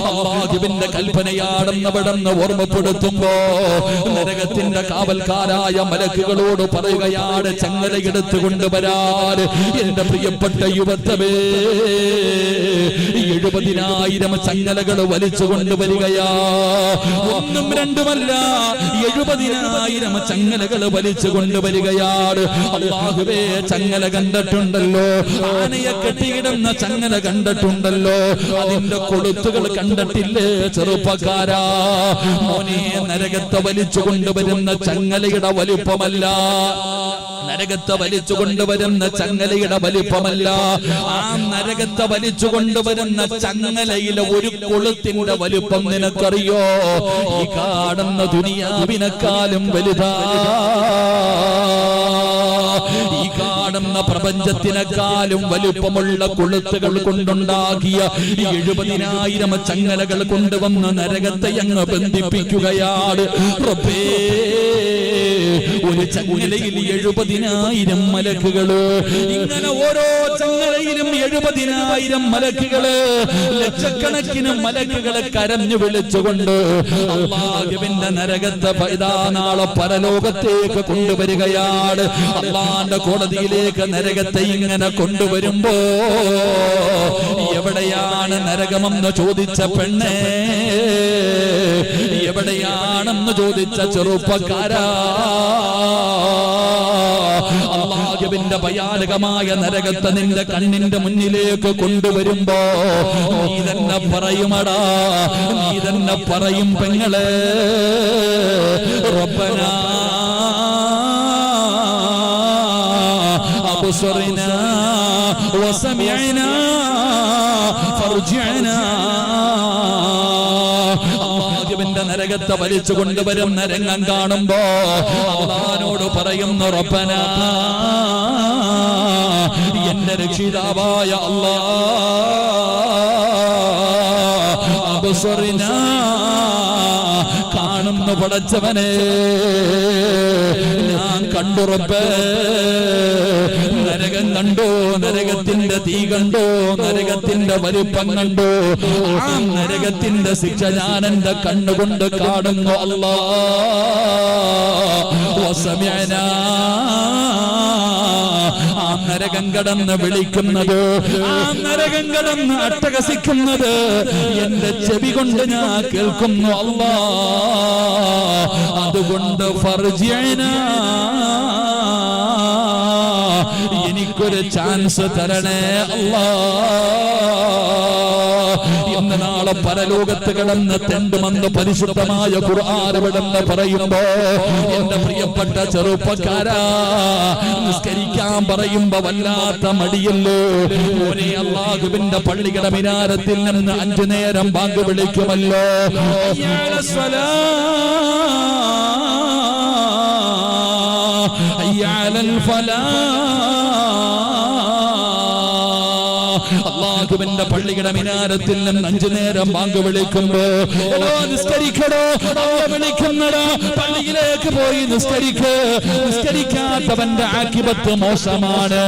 അല്ലാഹുവിന്റെ കൽപ്പനയാണെന്നവിടെന്ന് ഓർമ്മപ്പെടുത്തുമ്പോ നരകത്തിന്റെ കാവൽക്കാരായ മലക്കുകളോട് പറയുകയാണ്, ചങ്ങലയെടുത്ത് കൊണ്ടുവരാൻ. എന്റെ പ്രിയപ്പെട്ട യുവത്വമേ, 70,000 ചങ്ങലകൾ വലിച്ചു കൊണ്ടുവരികയാ. ഒന്നും രണ്ടുമല്ല, 70,000 ചങ്ങലകൾ വലിച്ചു കൊണ്ടുവരികയാണ്. അല്ലാഹുവേ, ചങ്ങല കണ്ടിട്ടുണ്ടല്ലോ, ആനയെ കെട്ടിയിടുന്ന ചങ്ങല കണ്ടിട്ടുണ്ടല്ലോ, അതിന്റെ കൊളുത്തുകൾ കണ്ടിട്ടില്ലേ ചെറുപ്പക്കാരാ? മോനെ, നരകത്തെ വലിച്ചു കൊണ്ടുവരുന്ന ചങ്ങലയുടെ വലിപ്പമല്ല, നരകത്തെ വലിച്ചു കൊണ്ടുവരുന്ന ചങ്ങലയുടെ വലിപ്പമല്ല, ആ നരകത്തെ വലിച്ചു കൊണ്ടുവരുന്ന ചങ്ങലയിലെ ഒരു കൊളുത്തിന്റെ വലിപ്പം നിനക്കറിയോ? ഈ കാണുന്ന ദുനിയാവിനെക്കാളും വലുതാ, ഈ കാണുന്ന പ്രപഞ്ചത്തിനെക്കാളും വലുപ്പമുള്ള കൊളുത്തുകൾ കൊണ്ടുണ്ടാക്കിയ 70,000 ചങ്ങലകൾ കൊണ്ടുവന്ന് നരകത്തെ അങ്ങ് ബന്ധിപ്പിക്കുകയാണ്. റബ്ബേ, ഒരു ചങ്ങലയിൽ 70,000 മലക്കുകള്, ഇങ്ങനെ ഓരോ ചങ്ങലയിലും 70,000 മലക്കുകള്, ലക്ഷക്കണക്കിന് മലക്കുകളെ കരഞ്ഞു വിളിച്ചുകൊണ്ട് അല്ലാഹുവിന്റെ നരകത്തെ ഇതാ നാളെ പരലോകത്തേക്ക് കൊണ്ടുവരികയാണ്. അല്ലാഹുവിന്റെ കോടതിയിലേക്ക് നരകത്തെ ഇങ്ങനെ കൊണ്ടുവരുമ്പോ എവിടെയാണ് നരകമെന്ന് ചോദിച്ച പെണ്ണേ, എവിടെയാണെന്ന് ചോദിച്ച ചെറുപ്പക്കാരാ, അല്ലാഹുവിന്റെ ഭയാനകമായ നരകത്തെ നിന്റെ കണ്ണിന്റെ മുന്നിലേക്ക് കൊണ്ടുവരുമ്പോ നീ തന്നെ പറയുമടാ, നീ തന്നെ പറയും പെങ്ങളെ, റബ്ബനാ അബ്സറനാ വസമിഅനാ ഫർജിഅനാ. അല്ലാഹുവിന്റെ നരകത്തെ വലിച്ചു കൊണ്ടുവരുന്ന രംഗം കാണുമ്പോ അല്ലാഹുവിനോട് പറയുന്നു, റബ്ബനാ, എന്റെ രക്ഷിതാവായ അല്ലാഹ്, അബ്സറനാ, കാണുന്നു പടച്ചവനെ, ഞാൻ കണ്ടു റബ്ബേ, നരകം കണ്ടോ, നരകത്തിന്റെ തീ കണ്ടോ, നരകത്തിന്റെ വലിപ്പം കണ്ടോ, ആ നരകത്തിന്റെ ശിക്ഷ ഞാൻ എന്റെ കണ്ണുകൊണ്ട് കാണുന്നു. അല്ലാഹ് വസമിഅനാ, ആ നരകം കടന്ന് വിളിക്കുന്നത്, ആ നരകം കടന്ന് അട്ടഹസിക്കുന്നത് എന്റെ ചെവി കൊണ്ട് ഞാൻ കേൾക്കുന്നു. അല്ലാഹ്, അതുകൊണ്ട് ഫർജിഅനാ, എനിക്കൊരു ചാൻസ് തരണേ അല്ലാഹ്. ഇന്ന് നാളെ പരലോകത്ത് കിടന്ന് തെണ്ടുമെന്ന് പരിശുദ്ധമായ ഖുർആൻ വിടുന്ന് പറയുമ്പോ എന്റെ പ്രിയപ്പെട്ട ചെറുപ്പക്കാരാ, നിസ്കരിക്കാൻ പറയുമ്പോ വല്ലാത്ത മടിയല്ലോ മോനെ. അല്ലാഹുവിന്റെ പള്ളിയുടെ മിനാരത്തിൽ നിന്ന് 5 നേരം ബാങ്ക് വിളിക്കുമല്ലോ, അല്ലാഹുവിന്റെ പള്ളിയുടെ മിനാരത്തിൽ നിന്ന് 5 നേരം ബാങ്ക് വിളിക്കുമ്പോ നിസ്കരിക്കടോ, വിളിക്കുന്നടോ, പള്ളിയിലേക്ക് പോയി നിസ്കരിക്ക്. നിസ്കരിക്കാത്തവന്റെ ആഖിബത്ത് മോശമാണ്.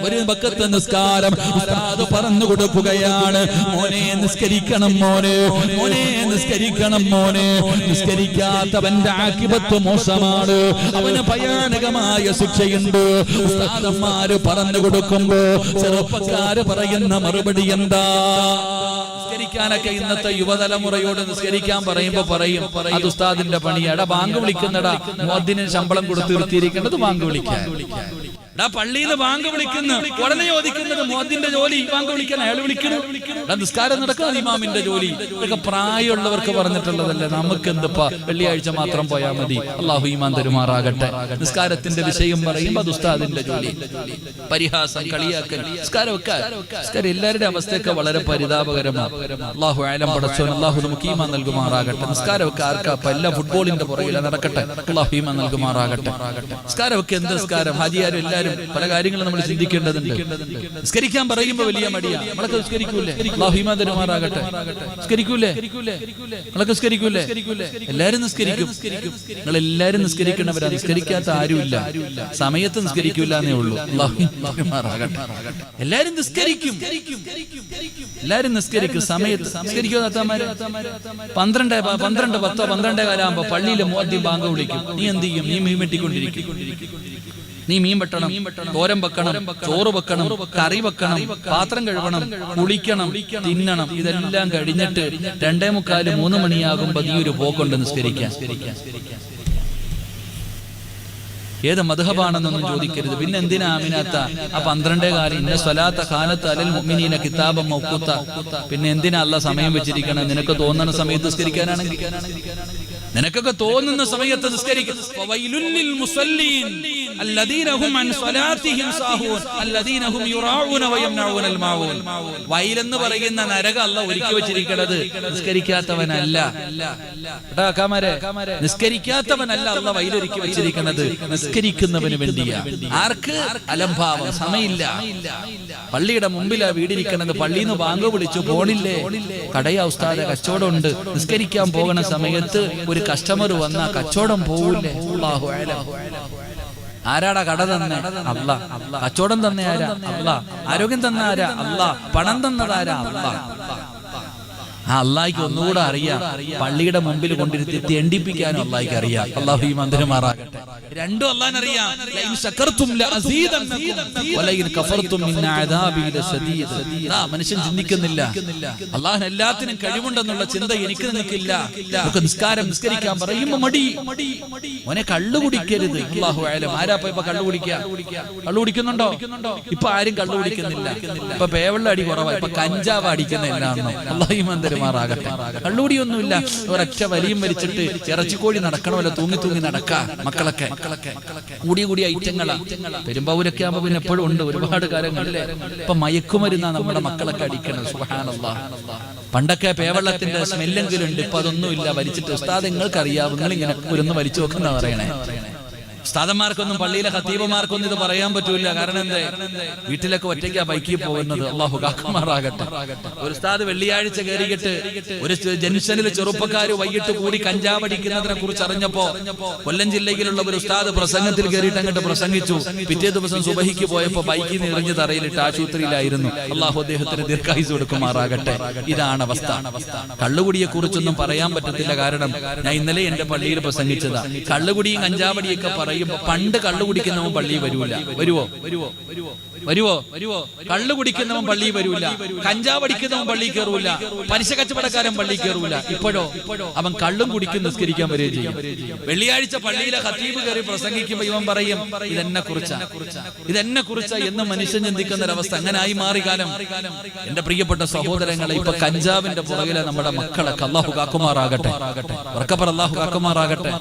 ഒരു വഖത്ത് നിസ്കാരം ഉസ്താദ് പറഞ്ഞു കൊടുക്കുകയാണ്, മോനെ നിസ്കരിക്കണം, മോനെ, മോനെ നിസ്കരിക്കണം, മോനെ. നിസ്കരിക്കാത്തവന്റെ ആഖിബത്ത് മോശമാണ്, അവന് ഭയാനകമായ ശിക്ഷയുണ്ട്. ഉസ്താദന്മാര് പറഞ്ഞു കൊടുക്കുമ്പോ ചെറുപ്പക്കാര് പറയുന്ന മറുപടി എന്താ? നിസ്കരിക്കാനൊക്കെ ഇന്നത്തെ യുവതലമുറയോട് നിസ്കരിക്കാൻ പറയുമ്പോ പറയും, അത് ഉസ്താദിന്റെ പണിയാടാ, ബാങ്ക് വിളിക്കുന്നടാ, മുഅദ്ദിന് ശമ്പളം കൊടുത്ത് നിർത്തിയിരിക്കേണ്ടത് ബാങ്ക് വിളിക്കാൻ. പള്ളിയിൽ നിന്ന് ബാങ്ക് വിളിക്കുന്നു, ഉടനെ ചോദിക്കുന്നത് മുഅദ്ദിന്റെ ജോലി ബാങ്ക് വിളിക്കാൻ, അയാൾ വിളിക്കണം. നിസ്കാരം നടക്കുന്നത് ഇമാമിന്റെ ജോലി. ഇതൊക്കെ പ്രായമുള്ളവർക്ക് പറഞ്ഞിട്ടുള്ളതല്ലേ, നമുക്ക് എന്തിപ്പാ വെള്ളിയാഴ്ച മാത്രം പോയാൽ മതി. അള്ളാഹു ഈമാൻ തരുമാറാകട്ടെ. നിസ്കാരത്തിന്റെ വിഷയം പറയുമ്പോൾ അത് ഉസ്താദിന്റെ ജോലി, പരിഹാസം, കളിയാക്കൽ. നിസ്കാരം എല്ലാവരുടെ അവസ്ഥയൊക്കെ വളരെ പരിതാപകരമാണ്. അള്ളാഹു ആലം പടച്ചോൻ, അള്ളാഹു നമുക്ക് ഈമാൻ നൽകുമാറാകട്ടെ. നിസ്കാരമൊക്കെ ആർക്കാ എല്ലാ ഫുട്ബോളിന്റെ പുറകിൽ നടക്കട്ടെ. അള്ളാഹു ഈമാൻ നൽകുമാറാകട്ടെ. നിസ്കാരമൊക്കെ എന്ത് നിസ്കാരം, ഹാജിയാരും എല്ലാവരും പല കാര്യങ്ങളും നമ്മൾ ചിന്തിക്കേണ്ടതുണ്ട്. നിസ്കരിക്കാൻ പറയുമ്പോൾ വലിയ മടിയാ. നമ്മളൊക്കെ നിസ്കരിക്കൂലേ? അള്ളാഹു ഈമാൻ തരുമാറാകട്ടെ. നിസ്കരിക്കൂലേ? നമ്മളൊക്കെ നിസ്കരിക്കൂലേ? എല്ലാരും നിസ്കരിക്കും. നിങ്ങൾ എല്ലാരും നിസ്കരിക്കണവരാ. നിസ്കരിക്കാത്ത ആരുമില്ല. സമയത്ത് നിസ്കരിക്കൂല എന്നേ ഉള്ളൂ. അള്ളാഹു തരുമാറാകട്ടെ. എല്ലാരും നിസ്കരിക്കും, എല്ലാരും നിസ്കരിക്കും. സമയത്ത് നിസ്കരിക്കോ? 12:10 12:15 പള്ളിയിലെ മുഅദ്ദിൻ ബാങ്ക് വിളിക്കും. നീ എന്ത് ചെയ്യും? നീ മീൻ വെട്ടിക്കൊണ്ടിരിക്കും. നീ മീൻ വെട്ടണം, തോരൻ വെക്കണം, ചോറ് വെക്കണം, കറി വെക്കണം, പാത്രം കഴുകണം, കുളിക്കണം, തിന്നണം. ഇതെല്ലാം കഴിഞ്ഞിട്ട് 2:45 3 മണിയാകുമ്പോ നീ ഒരു പോക്കുണ്ട് നിസ്കരിക്കാൻ. ഏത് മദ്ഹബാണെന്നൊന്നും ചോദിക്കരുത്. പിന്നെ എന്തിനാ ആമിനാത്ത ആ 12:15 ഇന്ന സ്വലാത്ത ഖാനത്ത് അലൽ മുഅ്മിനീന കിതാബൻ മൗഖൂത്ത? പിന്നെ എന്തിനാ അല്ലാഹ് സമയം വെച്ചിരിക്കണം? നിനക്ക് തോന്നുന്ന സമയത്ത് നിസ്കരിക്കാനാണെങ്കിൽ, നിനക്കൊക്കെ തോന്നുന്ന സമയത്ത് നിസ്കരിക്കും. വവൈലുൽ മുസല്ലീൻ അല്ലദീന ഹും അൻ സ്വലാത്തിഹിം സാഹൂൻ അല്ലദീന ഹും യുറാഊന വയംനഊനൽ മാഊൻ. വൈലെന്ന് പറയുന്ന നരകം അല്ലാഹ് ഒരുക്കി വെച്ചിരിക്കുന്നത് നിസ്കരിക്കാത്തവനല്ല. നിസ്കരിക്കാത്തവനല്ല അല്ലാഹ് വൈലൊരുക്കി വെച്ചിരിക്കുന്നത്, നിസ്കരിക്കുന്നവന് വേണ്ടിയാ. ആർക്ക്? അലംഭാവം, സമയമില്ല. പള്ളിയുടെ മുമ്പിലാ വീടിരിക്കണത്. പള്ളിയിൽ നിന്ന് ബാങ്ക് വിളിച്ചു, പോണില്ലേ? കടയാ ഉസ്താദെ, കച്ചവടം ഉണ്ട്. നിസ്കരിക്കാൻ പോകുന്ന സമയത്ത് ഒരു കസ്റ്റമർ വന്നാ കച്ചവടം പോവില്ലേ? അല്ലാഹു അലം. ആരാടാ കട തന്നെ? അല്ലാഹ്. കച്ചവടം തന്നെ ആരാ? അല്ലാഹ്. ആരോഗ്യം തന്നെ ആരാ? അല്ലാഹ്. പണം തന്നതാരാ? അല്ലാഹ്. ആ അള്ളാഹിക്ക് ഒന്നുകൂടെ അറിയാം. പള്ളിയുടെ മുമ്പിൽ കൊണ്ടിരുത്തി തെണ്ടിപ്പിക്കാനും അള്ളാഹിക്ക് അറിയാം. അള്ളാഹു ഈ മന്ദിരമാറാകട്ടെ. രണ്ടും അള്ളാഹിനറിയാം. മനുഷ്യൻ ചിന്തിക്കുന്നില്ല. അള്ളാഹു എല്ലാത്തിനും കഴിവുണ്ടെന്നുള്ള ചിന്ത എനിക്ക് നിങ്ങൾക്കില്ല. നമുക്ക് നിസ്കരിക്കാൻ പറയുമ്പോ മടി. മോനെ കള്ളു കുടിക്കരുത്. അള്ളാഹു ആലം. ആരാ ഇപ്പൊ കള്ളു കുടിക്കുക? കള്ളു കുടിക്കുന്നുണ്ടോ? ഇപ്പൊ ആരും കള്ളു കുടിക്കുന്നില്ല. ഇപ്പൊ പേവെള്ള അടി കുറവാ. ഇപ്പൊ കഞ്ചാവ് അടിക്കുന്നില്ലാന്നോ? അള്ളാഹു ഈ മന്ദിരമാറാകട്ടെ. കള്ളുകൂടിയൊന്നുമില്ല. ഒരൊറ്റ വലിയും വലിച്ചിട്ട് ഇറച്ചിക്കോഴി നടക്കണമല്ലോ, തൂങ്ങി തൂങ്ങി നടക്കാ മക്കളൊക്കെ. കൂടിയ ഐറ്റങ്ങളാ. പെരുമ്പാവൂരൊക്കെ ആകുമ്പോ പിന്നെ എപ്പോഴും ഉണ്ട്, ഒരുപാട് കാലങ്ങളിലെ. ഇപ്പൊ മയക്കുമരുന്നാ നമ്മുടെ മക്കളൊക്കെ അടിക്കണത്. സുബ്ഹാനല്ലാഹ്. പണ്ടൊക്കെ പേവെള്ളത്തിന്റെ സ്മെല്ലെങ്കിലും ഉണ്ട്. ഇപ്പൊ അതൊന്നുമില്ല. വലിച്ചിട്ട് ഉസ്താദ് നിങ്ങൾക്കറിയാം, നിങ്ങൾ ഇങ്ങനെ ഒന്ന് വലിച്ചു നോക്കുന്ന പറയണേ. ഉസ്താദന്മാർക്കൊന്നും പള്ളിയിലെ ഖത്തീബുമാർക്കൊന്നും ഇത് പറയാൻ പറ്റൂല. കാരണം എന്തേ? വീട്ടിലൊക്കെ ഒറ്റയ്ക്കാ ബൈക്കിൽ പോകുന്നത്. അള്ളാഹു കാക്കുമാറാകട്ടെ. ഒരു ഉസ്താദ് വെള്ളിയാഴ്ച കയറിയിട്ട് ഒരു ജംഗ്ഷനിൽ ചെറുപ്പക്കാർ വൈകിട്ട് കൂടി കഞ്ചാവ് അടിക്കുന്നതിനെ കുറിച്ച് അറിഞ്ഞപ്പോ കൊല്ലം ജില്ലയിലുള്ള ഒരു ഉസ്താദ് പ്രസംഗത്തിൽ കയറിയിട്ട് അങ്ങോട്ട് പ്രസംഗിച്ചു. പിറ്റേ ദിവസം സുബഹിക്ക് പോയപ്പോ ബൈക്കിൽ നിന്ന് എറിഞ്ഞ് തറയിലിട്ട് ആശുപത്രിയിലായിരുന്നു. അള്ളാഹു അദ്ദേഹത്തിന് ദീർഘായുസ്സ് കൊടുക്കുമാറാകട്ടെ. ഇതാണ് അവസ്ഥ. കള്ളുകുടിയെ കുറിച്ചൊന്നും പറയാൻ പറ്റത്തില്ല. കാരണം ഞാൻ ഇന്നലെ എന്റെ പള്ളിയിൽ പ്രസംഗിച്ചതാ. കള്ളുകുടിയും കഞ്ചാവടിയൊക്കെ പറയും. പണ്ട് കള്ളു കുടിക്കുന്നവൻ പള്ളിയിൽ വരൂല. വരുവോ? കള്ളു കുടിക്കുന്നവൻ പള്ളിയിൽ വരൂല. കഞ്ചാവ് അടിക്കുന്നവൻ പള്ളിയിൽ കയറൂല. പലിശ കച്ചവടക്കാരൻ പള്ളിയിൽ കയറൂല. ഇപ്പോഴോ അവൻ കള്ളും കുടിക്കും, നിസ്കരിക്കാൻ വരികയും ചെയ്യും. വെള്ളിയാഴ്ച പള്ളിയിലെ ഖത്തീബ് കയറി പ്രസംഗിക്കുമ്പോ ഇവൻ പറയും ഇതെന്നെ കുറിച്ചാ എന്ന് മനുഷ്യൻ ചിന്തിക്കുന്ന ഒരവസ്ഥ. അങ്ങനെ ആയി മാറി കാലം. എന്റെ പ്രിയപ്പെട്ട സഹോദരങ്ങളെ, ഇപ്പൊ കഞ്ചാവിന്റെ പുറകിലെ നമ്മുടെ മക്കളൊക്കെ അള്ളാഹു കാക്കുമാറാകട്ടെ. ഉറക്കപ്പറ അള്ളാഹു കാക്കുമാറാകട്ടെ.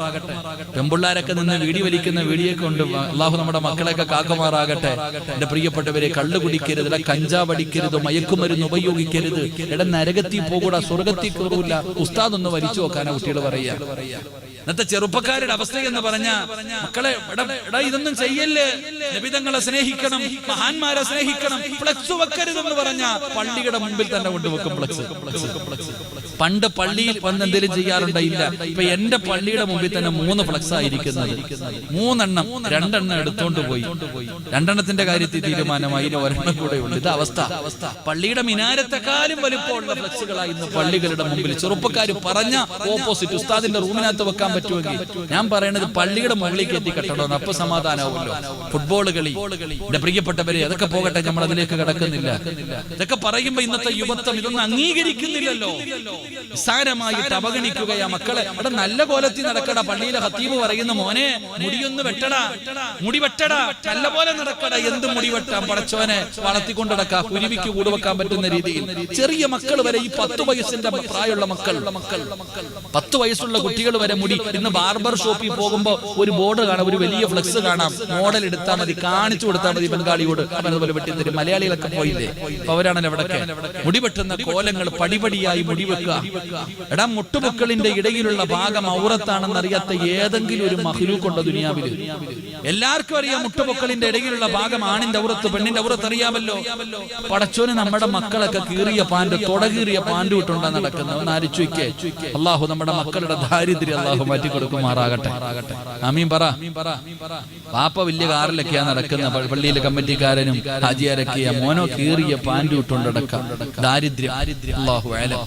പെമ്പിള്ളാരൊക്കെ നിന്ന് വീടി വലിക്കുന്ന വീഡിയോ കൊണ്ട് അള്ളാഹു നമ്മുടെ മക്കളെയൊക്കെ കാക്കുമാറാകട്ടെ. എന്റെ പ്രിയപ്പെട്ടവരെ, കള്ളു കുടിക്കരുത്, കഞ്ചാവ് അടിക്കരുത്, മയക്കുമരുന്ന് ഉപയോഗിക്കരുത്. നരകത്തിൽ പോകൂടാ, സ്വർഗത്തിൽ കയറൂല. ഉസ്താദ് ഒന്ന് വലിച്ചു നോക്കാനാ കുട്ടികൾ പറയാ. ഇന്നത്തെ ചെറുപ്പക്കാരുടെ അവസ്ഥ എന്ന് പറഞ്ഞ മക്കളെ ഇതൊന്നും ചെയ്യല്ലേ, നബിതങ്ങളെ സ്നേഹിക്കണം, മഹാന്മാരെ സ്നേഹിക്കണം, ഫ്ലക്സ് വെക്കരുതെന്ന് പറഞ്ഞ പള്ളിയുടെ മുമ്പിൽ തന്നെ കൊണ്ടുവെക്കും ഫ്ലക്സ്. പണ്ട് പള്ളിയിൽ വന്ന് എന്തെങ്കിലും ചെയ്യാറുണ്ടായില്ല. ഇപ്പൊ എന്റെ പള്ളിയുടെ മുമ്പിൽ തന്നെ 3 ഫ്ലക്സ് ആയിരിക്കുന്നത്. 2 എടുത്തോണ്ട് പോയി. 2 കാര്യത്തിൽ തീരുമാനമായി. ഒരെണ്ണം കൂടെ ഉണ്ട്. ഇത് അവസ്ഥ. പള്ളിയുടെ മിനാരത്തെക്കാളും വലിപ്പമുള്ള ഫ്ലക്സുകളായി ഇന്ന് പള്ളികളുടെ മുമ്പിൽ. ചെറുപ്പക്കാർ പറഞ്ഞ ഓപ്പോസിറ്റ്, ഉസ്താദിന്റെ റൂമിനകത്ത് വെക്കാൻ പറ്റുമെങ്കിൽ ഞാൻ പറയണത് പള്ളിയുടെ മുകളിലേക്ക് എത്തി കെട്ടണമെന്ന്. അപ്പൊ സമാധാനമാവുമല്ലോ. ഫുട്ബോൾ കളി, എന്റെ പ്രിയപ്പെട്ടവരെ, അതൊക്കെ പോകട്ടെ, നമ്മൾ അതിലേക്ക് കിടക്കുന്നില്ല. ഇതൊക്കെ പറയുമ്പോ ഇന്നത്തെ യുവത്വം ഇതൊന്നും അംഗീകരിക്കുന്നില്ലല്ലോ. നിസ്സാരമായിട്ട് അവഗണിക്കുകയാ മക്കളെ. അവിടെ നല്ല കോലത്തിൽ നടക്കട. പള്ളിയിലെ ഖത്തീബ് പറയുന്ന മോനെ മുടിയൊന്ന് വെട്ടടാ, മുടി വെട്ടടാ, നല്ല പോലെ നടക്കട. എന്ത് മുടി വെട്ടാം പടച്ചോനെ, വളർത്തിക്കൊണ്ട് നടക്കാം, കുരുവിക്ക് കൂട് വെക്കാൻ പറ്റുന്ന രീതിയിൽ. ചെറിയ മക്കൾ വരെ, ഈ 10 വയസ്സിന്റെ പ്രായമുള്ള മക്കൾ, 10 വയസ്സുള്ള കുട്ടികൾ വരെ മുടി. ഇന്ന് ബാർബർ ഷോപ്പിൽ പോകുമ്പോ ഒരു ബോർഡ് കാണാം, ഒരു വലിയ ഫ്ലെക്സ് കാണാം, മോഡൽ എടുത്താൽ മതി, കാണിച്ചു കൊടുത്താൽ മതി ബംഗാളിയോട്, അവനതുപോലെ വെട്ടിത്തരും. മലയാളികളൊക്കെ പോയില്ലേ, അപ്പൊ അവരാണല്ലോ അവിടെയൊക്കെ മുടി വെട്ടുന്ന കോലങ്ങൾ. പടിപടിയായി മുടി വെക്കുക. എടാ, മുട്ടുപൊക്കളിന്റെ ഇടയിലുള്ള ഭാഗം ഔറത്താണെന്ന് അറിയാത്ത ഏതെങ്കിലും ഒരു മഹ്ലൂക്കുണ്ടോ ദുനിയാവിൽ? എല്ലാവർക്കും അറിയാം മുട്ടുപൊക്കളിന്റെ ഇടയിലുള്ള ഭാഗം ആണിന്റെ ഔറത്ത്, പെണ്ണിന്റെ ഔറത്ത് അറിയാമല്ലോ. പടച്ചോന് നമ്മുടെ മക്കളൊക്കെ കീറിയ പാന്റ്, തുടകീറിയ പാന്റ് ഇട്ടുണ്ടാ നടക്കുന്നത്. ഒന്ന് ആലോചിക്കേ. അള്ളാഹു നമ്മുടെ മക്കളുടെ ദാരിദ്ര്യം അള്ളാഹു മാറ്റി കൊടുക്കുമാറാകട്ടെ. ആമീൻ പറ. പാപ്പ വലിയ കാറിലൊക്കെയാ നടക്കുന്ന, പള്ളിയിലെ കമ്മിറ്റിക്കാരനും ഹാജിയാരൊക്കെയാ, മോനോ കീറിയ പാന്റ് ഇട്ടുണ്ടടക്കാം. ദാരിദ്ര്യം. അല്ലാഹു അലം.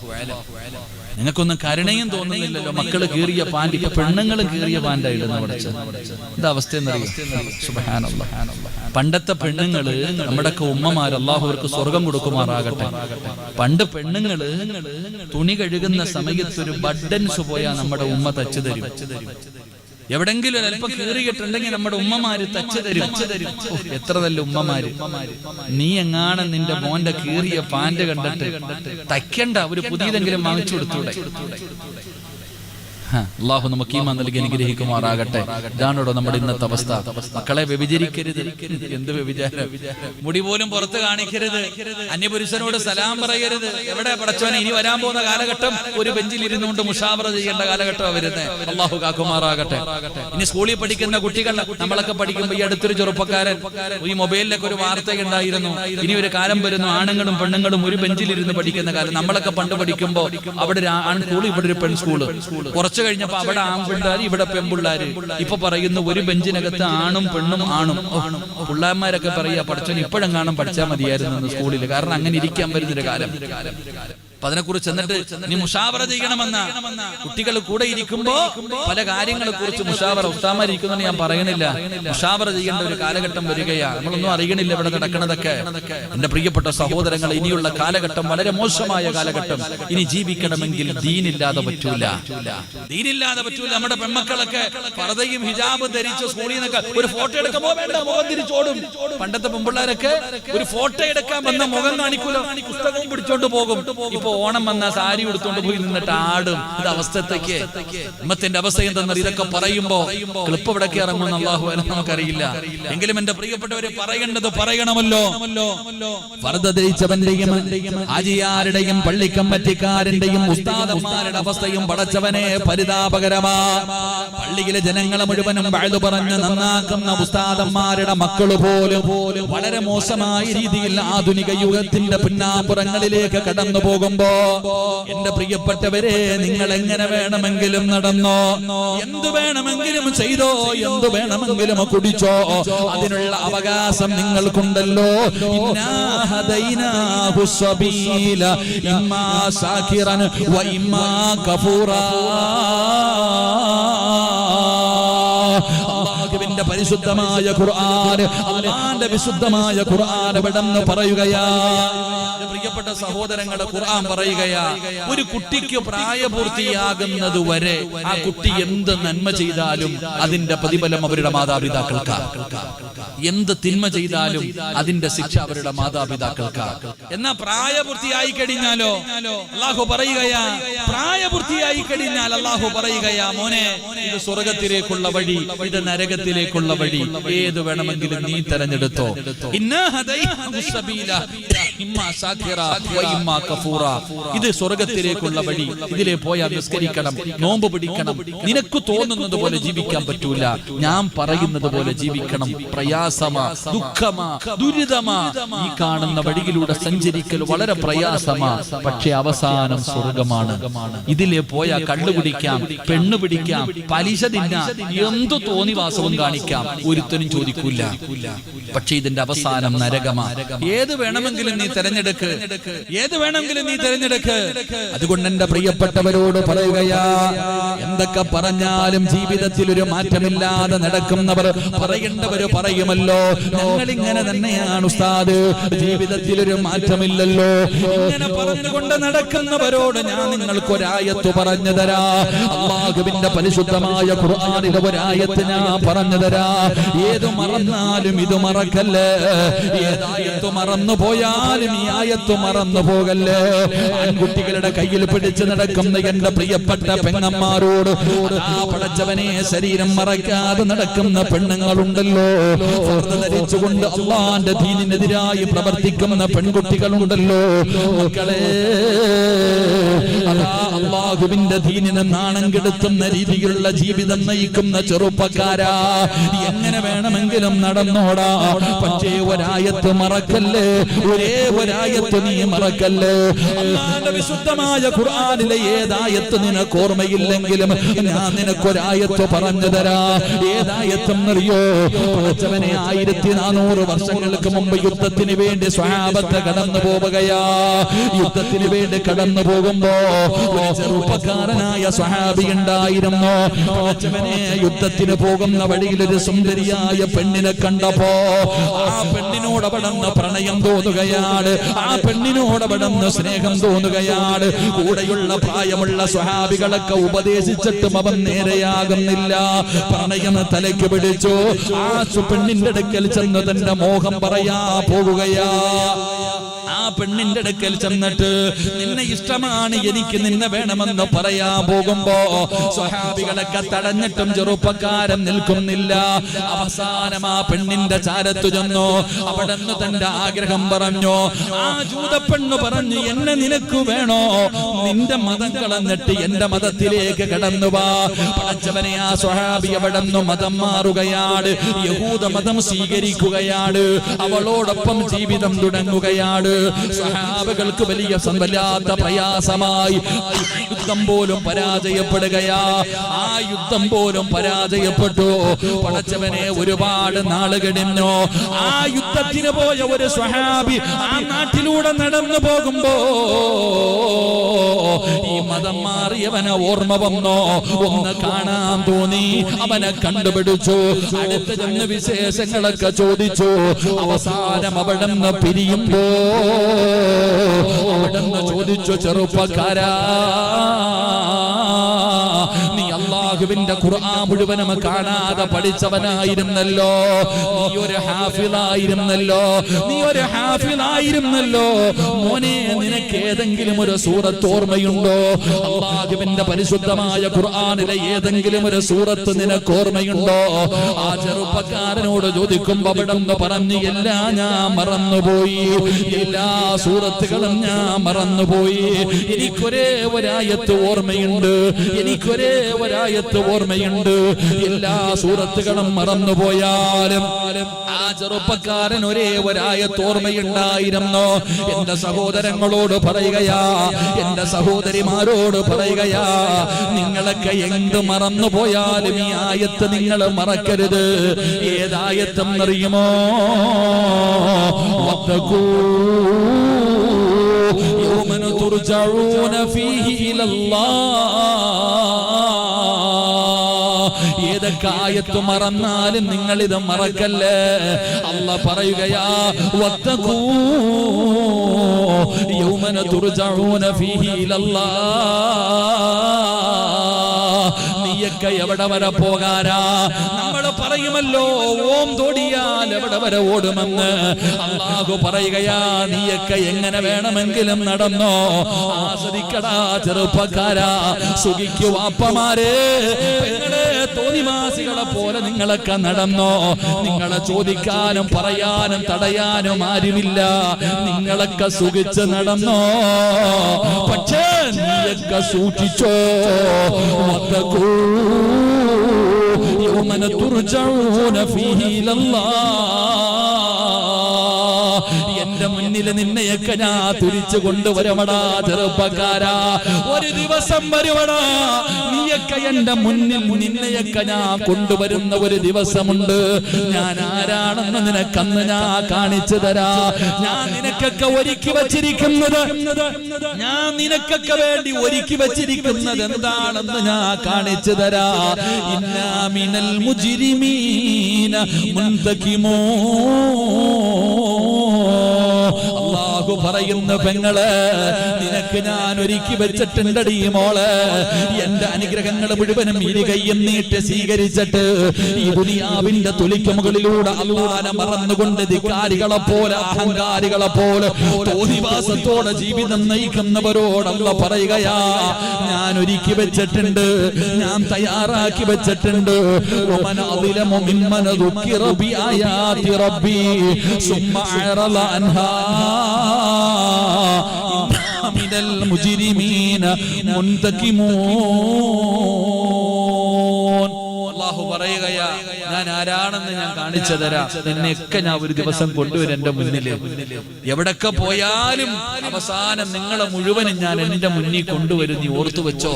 നിങ്ങൾക്കൊന്നും കരുണയും തോന്നുന്നില്ലല്ലോ. മക്കള് കീറിയ പാന്റ്, ഇപ്പൊ പെണ്ണുങ്ങളും കീറിയ പാൻറ്റാ ഇടുന്ന പഠിച്ചത്. എന്താ അവസ്ഥ എന്നറിയാം. സുബ്ഹാനല്ലാഹ്. പണ്ടത്തെ പെണ്ണുങ്ങള്, നമ്മുടെയൊക്കെ ഉമ്മമാര്, അല്ലാഹു അവർക്ക് സ്വർഗം കൊടുക്കുമാറാകട്ടെ. പണ്ട് പെണ്ണുങ്ങള് തുണി കഴുകുന്ന സമയത്ത് ഒരു ബട്ടൻസ് പോയാ നമ്മുടെ ഉമ്മ തച്ചു തരും. എവിടെങ്കിലും അല്പം കീറിയിട്ടുണ്ടെങ്കിൽ നമ്മുടെ ഉമ്മമാര് തച്ചു തരും. എത്ര നല്ല ഉമ്മമാര്. നീ എങ്ങാണ് നിന്റെ മോന്റെ കീറിയ പാന്റ് കണ്ടിട്ട് തയ്ക്കണ്ട, ഒരു പുതിയതെങ്കിലും വാങ്ങിച്ചു കൊടുത്തൂടെ? അള്ളാഹു നമുക്ക് ഈമാൻ നൽകി അനുഗ്രഹിക്കുമാറാകട്ടെ. ഇതാണോടോ നമ്മുടെ ഇന്നത്തെ അവസ്ഥ. മക്കളെ വ്യഭിചരിക്കരുത്. എന്ത് വ്യഭിചാരം? മുടി പോലും പുറത്ത് കാണിക്കരുത്. അന്യപുരുഷനോട് സലാം പറയരുത്. എവിടെ പടച്ചോനെ, ഇനി വരാൻ പോകുന്ന കാലഘട്ടം ഒരു ബെഞ്ചിൽ ഇരുന്നുകൊണ്ട് മുഷാവറ ചെയ്യേണ്ട കാലഘട്ടമാണ് വരുന്നത്. അള്ളാഹു കാക്കുമാറാകട്ടെ. ഇനി സ്കൂളിൽ പഠിക്കുന്ന കുട്ടികൾ, നമ്മളൊക്കെ പഠിക്കുമ്പോൾ ഈ അടുത്തൊരു ചെറുപ്പക്കാരൻ ഈ മൊബൈലിലൊക്കെ ഒരു വാർത്ത ഉണ്ടായിരുന്നു. ഇനി ഒരു കാലം വരുന്നു, ആണുങ്ങളും പെണ്ണുങ്ങളും ഒരു ബെഞ്ചിലിരുന്ന് പഠിക്കുന്ന കാലം. നമ്മളൊക്കെ പണ്ട് പഠിക്കുമ്പോൾ അവിടെ ഒരു ആൺ സ്കൂൾ, ഇവിടെ ഒരു പെൺ സ്കൂള്. കുറച്ച് കഴിഞ്ഞപ്പോ അവിടെ ആൺപിള്ളേർ, ഇവിടെ പെൺപിള്ളേര്. ഇപ്പൊ പറയുന്നു ഒരു ബെഞ്ചിനകത്ത് ആണും പെണ്ണും ആണും. പിള്ളേന്മാരൊക്കെ പറയാ, പഠിച്ചോൻ ഇപ്പോഴെങ്ങാനും പഠിച്ചാൽ മതിയായിരുന്നു സ്കൂളിൽ. കാരണം അങ്ങനെ ഇരിക്കാൻ വരുന്നൊരു കാലം. അപ്പൊ അതിനെക്കുറിച്ച് എന്നിട്ട് നീ മുഷാവറ ചെയ്യണമെന്ന കുട്ടികൾ കൂടെ ഇരിക്കുമ്പോ പല കാര്യങ്ങളെ കുറിച്ച് മുഷാവറ. ഉസ്താമാരിക്കുന്നെന്ന് ഞാൻ പറയണില്ല, മുഷാവറ ചെയ്യേണ്ട ഒരു കാലഘട്ടം വരികയാണ്. നമ്മളൊന്നും അറിയണില്ല ഇവിടെ നടക്കണതൊക്കെ. എന്റെ പ്രിയപ്പെട്ട സഹോദരങ്ങൾ, ഇനിയുള്ള കാലഘട്ടം വളരെ മോശമായ കാലഘട്ടം. ഇനി ജീവിക്കണമെങ്കിൽ ദീനില്ലാതെ പറ്റൂല. ദീനില്ലാതെ പറ്റൂല. നമ്മുടെ പെൺമക്കളൊക്കെ പർദ്ദയും ഹിജാബ് ധരിച്ച് സ്കൂളിൽ നിന്നൊക്കെ ഒരു ഫോട്ടോ എടുക്കുമ്പോ വേണ്ട, മുഖം തിരിച്ചോടും. പണ്ടത്തെ പെൺപിള്ളേരൊക്കെ ഒരു ഫോട്ടോ എടുക്കാൻ വന്ന മുഖം കാണിക്കൂല, പുസ്തകവും പിടിച്ചോണ്ട് പോകും. ഇപ്പൊ ഓണം വന്ന സാരി എടുത്തോണ്ട് പോയി നിന്നിട്ട് ആടും. ഇത് അവസ്ഥത്തേക്ക് ഉമ്മത്തിന്റെ അവസ്ഥ എന്തെന്നറിയ. ഇതൊക്കെ പറയുമ്പോ ക്ലിപ്പ് എവിടേക്ക് ഇറങ്ങുമെന്ന് അല്ലാഹു അലം നമുക്കറിയില്ല. എങ്കിലും എന്റെ പ്രിയപ്പെട്ടവരെ, പറയേണ്ടത് പറയണമല്ലോ. ധരിച്ചവന്റെയും ഹാജിയാരുടെയും പള്ളിക്കമ്മറ്റിക്കാരന്റെയും ഉസ്താദന്മാരുടെ അവസ്ഥയും പടച്ചവനെ പരിതാപകരമാ. പള്ളിയിലെ ജനങ്ങളെ മുഴുവനും വഅദ് പറഞ്ഞ് നന്നാക്കുന്ന ഉസ്താദന്മാരുടെ മക്കള് പോലും വളരെ മോശമായ രീതിയിൽ ആധുനിക യുഗത്തിന്റെ പിന്നാമ്പുറങ്ങളിലേക്ക് കടന്നു പോകുമ്പോ, എന്റെ പ്രിയപ്പെട്ടവരെ, നിങ്ങൾ എങ്ങനെ വേണമെങ്കിലും നടന്നോ, എന്ത് വേണമെങ്കിലും ചെയ്തോ, എന്ത് വേണമെങ്കിലും കുടിച്ചോ, അതിനുള്ള അവകാശം നിങ്ങൾക്കുണ്ടല്ലോ. ഇന്നാ ഹദൈനാഹു സബീല ഇമ്മാ ശാകിറൻ വ ഇമ്മാ കഫൂറാ. അല്ലാഹുവിന്റെ പരിശുദ്ധമായ ഖുർആൻ, അല്ലാഹുവിന്റെ വിശുദ്ധമായ ഖുർആൻ ഇവിടെന്ന് പറയുകയാ. പ്രിയപ്പെട്ട സഹോദരങ്ങളെ, ഖുർആൻ പറയുകയാ, ഒരു കുട്ടിക്ക് പ്രായപൂർത്തിയാകുന്നത് വരെ ആ കുട്ടി എന്ത് നന്മ ചെയ്താലും അതിന്റെ പ്രതിഫലം അവരുടെ മാതാപിതാക്കൾക്ക്. എന്ത് തിന്മ ചെയ്താലും അതിന്റെ ശിക്ഷ അവരുടെ മാതാപിതാക്കൾക്ക്. എന്നാ പ്രായപൂർത്തിയായി കഴിഞ്ഞാലോ അല്ലാഹു പറയുകയാ, പ്രായപൂർത്തിയായി കഴിഞ്ഞാൽ അല്ലാഹു പറയുകയാ, മോനെ, ഇത് സ്വർഗത്തിലേക്കുള്ള വഴി, ഇത് നരകത്തിലേക്കുള്ള വഴി, ഏത് വേണമെങ്കിലും നീ തെരഞ്ഞെടുത്തോ. ഇന്നാ ഹദൈനാഹു സബീല ഇമ്മാ ശാകിറ വ ഇമ്മാ കഫൂറ. ഇത് സ്വർഗത്തിലേക്കുള്ള വഴി. ഇതിലെ പോയാൽ നിസ്കരിക്കണം, നോമ്പ് പിടിക്കണം. നിനക്ക് തോന്നുന്നത് പോലെ ജീവിക്കാൻ പറ്റൂല. ഞാൻ പറയുന്നത് പോലെ ജീവിക്കണം. പ്രയാസമാ, ദുഃഖമാ, ദുരിതമാ. ഈ കാണുന്ന വഴിയിലൂടെ സഞ്ചരിക്കൽ വളരെ പ്രയാസമാ. പക്ഷെ അവസാനം സ്വർഗമാണ്. ഇതിലെ പോയാൽ കള്ളുപിടിക്കാം, പെണ്ണു പിടിക്കാം, പലിശ തിന്നാം, എന്തു തോന്നിവാസവും കാണിക്കാം. ഒരുത്തനും ചോദിക്കൂല. പക്ഷെ ഇതിന്റെ അവസാനം നരകമാ. ഏത് വേണമെങ്കിലും നീ തിരഞ്ഞെടുക്ക്, ഏത് വേണമെങ്കിലും നീ തിരഞ്ഞെടുക്ക്. അതുകൊണ്ട് എന്റെ പ്രിയപ്പെട്ടവരോട് പറയുകയാ, എന്തൊക്കെ പറഞ്ഞാലും ജീവിതത്തിൽ ഒരു മാറ്റമില്ലാതെ നടക്കുന്നവർ പറയേണ്ടവര് പറയുമല്ലോ, ഞങ്ങളിങ്ങനെ തന്നെയാണ് ഉസ്താദ്, ജീവിതത്തിൽ ഒരു മാറ്റമില്ലല്ലോ. ഇങ്ങനെ പറഞ്ഞുകൊണ്ട് നടക്കുന്നവരോട് ഞാൻ നിങ്ങൾക്ക് ഒരായത്ത് പറഞ്ഞു തരാ. അല്ലാഹുവിന്റെ പരിശുദ്ധമായ ഖുർആനിലെ ഒരായത്ത് ഞാൻ പറഞ്ഞു തരാ. ഏത് മറന്നാലും ഇത് മറക്കല്ലേ, ഏതായത്ത് മറന്നു പോയാലും ഈ ആയത്ത് മറന്നു പോകല്ലേ. ആൺകുട്ടികളുടെ കയ്യിൽ പിടിച്ചു നടക്കുന്ന എന്റെ പ്രിയപ്പെട്ട പെങ്ങന്മാരോട്, ആ പടച്ചവനെ ശരീരം മറക്കാതെ നടക്കുന്ന പെണ്ണുങ്ങളുണ്ടല്ലോ, ധരിച്ചുകൊണ്ട് അള്ളാന്റെ ദീനിനെതിരായി പ്രവർത്തിക്കുന്ന പെൺകുട്ടികളുണ്ടല്ലോ, മക്കളെ, അള്ളാഹുവിന്റെ ദീനിനെ നാണം കെടുത്തുന്ന രീതിയിലുള്ള ജീവിതം നയിക്കുന്ന ചെറുപ്പക്കാരാ, എങ്ങനെ വേണമെങ്കിലും നടന്നോടാ, പക്ഷേ ഒരായത്ത് മറക്കല്ലേ, ഒരേ ഒരായത്ത് നീ മറക്കല്ലേ. അല്ലാഹുവിന്റെ വിശുദ്ധമായ ഖുർആനിലെ ഏതായത്ത് നിനക്ക് ഓർമ്മയില്ലെങ്കിലും ഞാൻ നിനക്കൊരായത്ത് പറഞ്ഞു തരാ. ഏതായത്തെന്നറിയോ? പടച്ചവനെ 1400 വർഷങ്ങൾക്ക് മുമ്പ് യുദ്ധത്തിന് വേണ്ടി സ്വഹാബത്ത് കടന്നു പോവുകയാ. യുദ്ധത്തിന് വേണ്ടി കടന്നു പോകുമ്പോ ഒരു ചെറുപ്പക്കാരനായ സ്വഹാബി ഉണ്ടായിരുന്നു. പടച്ചവനെ യുദ്ധത്തിന് പോകുന്ന വഴിയിൽ ഒരു സുന്ദരിയായ പെണ്ണിനെ കണ്ടപ്പോ ആ പെണ്ണിനോട് അവിടുന്ന് പ്രണയം തോന്നുകയാണ്, ആ പെണ്ണിനോട് അവിടുന്ന് സ്നേഹം തോന്നുകയാണ്. കൂടെയുള്ള പ്രായമുള്ള സ്വഹാബികളൊക്കെ ഉപദേശിച്ചിട്ടും അവൻ നേരെയാകുന്നില്ല. പ്രണയം തലയ്ക്ക് പിടിച്ചു. ആ പെണ്ണിന്റെ അടുക്കൽ ചെന്ന് തന്റെ മോഹം പറയാ പോകുകയാ. ആ പെണ്ണിന്റെ അടുക്കൽ ചെന്നിട്ട് നിന്നെ ഇഷ്ടമാണ്, എനിക്ക് നിന്നെ വേണമെന്ന് പറയാൻ പോകുമ്പോ സ്വഹാബികളൊക്കെ തടഞ്ഞിട്ടും ചെറുപ്പക്കാരൻ നിൽക്കുന്നില്ല. അവസാനം ആ പെണ്ണിന്റെ ചാരത്തു ചെന്നു. അവിടുന്ന് തന്റെ ആഗ്രഹം പറഞ്ഞു. ആ ജൂതപ്പെണ്ണ് പറഞ്ഞു, എന്നെ നിനക്ക് വേണോ? നിന്റെ മതം കളഞ്ഞിട്ട് എന്റെ മതത്തിലേക്ക് കടന്നു വാ. പടച്ചവനെ, ആ സ്വഹാബി അവിടുന്ന് മതം മാറുകയാണ്, യഹൂദ മതം സ്വീകരിക്കുകയാണ്, അവളോടൊപ്പം ജീവിതം തുടങ്ങുകയാണ്. സ്വഹാബികൾക്ക് വലിയ വല്ലാത്ത പ്രയാസമായി. യുദ്ധം പോലും പരാജയപ്പെടുകയാ. ആ യുദ്ധം പോലും പരാജയപ്പെട്ടു. പടച്ചവനെ, ഒരുപാട് നാള് കഴിഞ്ഞു. ആ യുദ്ധത്തിന് പോയ ഒരു സ്വഹാബി ആ നാട്ടിലൂടെ നടന്നു പോകുമ്പോ ഈ മതം മാറിയവനെ ഓർമ്മ വന്നോ, ഒന്ന് കാണാൻ തോന്നി. അവനെ കണ്ടുപിടിച്ചു. അടുത്ത് ചെന്ന് വിശേഷങ്ങളൊക്കെ ചോദിച്ചു. അവസാനം അവിടുന്ന് പിരിയുമ്പോ അവിടുന്ന് ചോദിച്ചു, ചെറുപ്പക്കാരാ, നീ അല്ലാഹുവിന്റെ ഖുർആൻ മുഴുവനും കാണാതെ പഠിച്ചവനായിരുന്നല്ലോ, നീ ഒരു ഹാഫിളായിരുന്നല്ലോ, നീ ഒരു ഹാഫിളായിരുന്നല്ലോ. മോനെ, നിനക്ക് ഏതെങ്കിലും ഒരു സൂറത്ത് ഓർമ്മയുണ്ടോ? അല്ലാഹുവിന്റെ പരിശുദ്ധമായ ഖുർആനിലെ ഏതെങ്കിലും ഒരു സൂറത്ത് നിനക്ക് ഓർമ്മയുണ്ടോ? ആ ചെറുപ്പക്കാരനോട് ചോദിക്കുമ്പോ അവിടുന്ന് പറഞ്ഞു, എല്ലാം ഞാൻ മറന്നുപോയി, എല്ലാ സൂറത്തുകളും ഞാൻ മറന്നുപോയി. എനിക്കൊരേ ഒരായത്ത് ഓർമ്മയുണ്ട്, എനിക്കൊരേ ഒരായത്ത് ഓർമ്മയുണ്ട്. എല്ലാ സൂറത്തുകളും മറന്നുപോയാലും ആ ചെറുപ്പക്കാരൻ ഒരേ ഒരായത്ത് ഓർമ്മയുണ്ടായിരുന്നു. എന്റെ സഹോദരങ്ങളോട് പറയുകയാ, എന്റെ സഹോദരിമാരോട് പറയുകയാ, നിങ്ങളൊക്കെ എന്ത് മറന്നുപോയാലും ഈ ആയത്ത് നിങ്ങൾ മറക്കരുത്. ഏതായത്തെന്നറിയുമോ? يوم ترجعون فيه إلى الله. ഏതൊക്കെ ആയത്ത് മറന്നാലും നിങ്ങൾ ഇത് മറക്കല്ലേ. അല്ലാഹ് പറയുകയാ, വത്തഖൂ യൗമന തുർജഊന ഫീഹി ഇലല്ലാഹ്. നീയൊക്കെ എവിടെ വരെ പോകാനാ? നമ്മൾ പറയുമല്ലോ, ഓം തോടിയാൽ എവിടെ വരെ ഓടുമെന്ന്. അല്ലാഹു പറയുകയാ, നീയൊക്കെ എങ്ങനെ വേണമെങ്കിലും നടന്നോ, ആസ്വദിക്കടാ ചെറുപ്പക്കാരാ, സുഖിക്കു വാപ്പമാരെ, തോന്നിമാസികളെ പോലെ നിങ്ങളൊക്കെ നടന്നോ. നിങ്ങളെ ചോദിക്കാനും പറയാനും തടയാനും ആരുമില്ല. നിങ്ങളൊക്കെ സുഖിച്ച് നടന്നോ. പക്ഷേ നീയൊക്കെ സൂക്ഷിച്ചോ. യൗമന തുർജഊന ഫീഹി ഇലല്ലാഹ്. എന്റെ മുന്നിൽ നിന്നെയൊക്കെ ഞാൻ തിരിച്ചു കൊണ്ടുവരമടാ ചെറുപ്പക്കാരാ. ഒരു ദിവസം വരുവടാ നീയൊക്കെ എന്റെ മുന്നിൽ നിന്നെയൊക്കെ ഞാൻ കൊണ്ടുവരുന്ന ഒരു ദിവസമുണ്ട്. ഞാൻ ആരാണെന്ന് നിനക്കന്ന് ഞാൻ കാണിച്ചു തരാ. ഞാൻ നിനക്കൊക്കെ ഒരുക്കി വച്ചിരിക്കുന്നത്, ഞാൻ നിനക്കൊക്കെ വേണ്ടി ഒരുക്കി വച്ചിരിക്കുന്നത് എന്താണെന്ന് ഞാൻ കാണിച്ചു തരാ. ഇന്നാ മിനൽ മുജ്രിമീന മുൻതഖിമൂ. അല്ലാഹു പറയുന്നു, പെങ്ങളെ നിനക്ക് ഞാൻ ഒരുക്കി വെച്ചിട്ടുണ്ടടി മോളെ. എന്റെ അനുഗ്രഹങ്ങൾ മുഴുവനും ഇരുകൈയും നീട്ടി സ്വീകരിച്ചിട്ട് ഈ ദുനിയാവിന്റെ തുലിക്ക് മുകളിലൂടെ അല്ലാഹുവിനെ മറന്നുകൊണ്ട് ധിക്കാരികളെ പോലെ അഹങ്കാരികളെ പോലെ തോന്നിവാസത്തോടെ ജീവിതം നയിക്കുന്നവരോടല്ല പറയുകയാ, ഞാൻ ഒരുക്കി വെച്ചിട്ടുണ്ട്, ഞാൻ തയ്യാറാക്കി വെച്ചിട്ടുണ്ട്. വമൻ അളിമു മിമ്മൻ ദുക്കിറ ബിആയാതി റബ്ബി സുമ്മ അറള അൻഹാ മിനൽ മുജ്രിമീന മുൻതഖിമൂൻ. അല്ലാഹു പറയുകയാ, ഞാൻ ആരാണെന്ന് ഞാൻ കാണിച്ചു തരാം. നിന്നെയൊക്കെ ഞാൻ ഒരു ദിവസം കൊണ്ടുവരും എന്റെ മുന്നില്. എവിടൊക്കെ പോയാലും അവസാനം നിങ്ങളെ മുഴുവനും ഞാൻ എന്റെ മുന്നിൽ കൊണ്ടുവരും. നീ ഓർത്തു വെച്ചോ,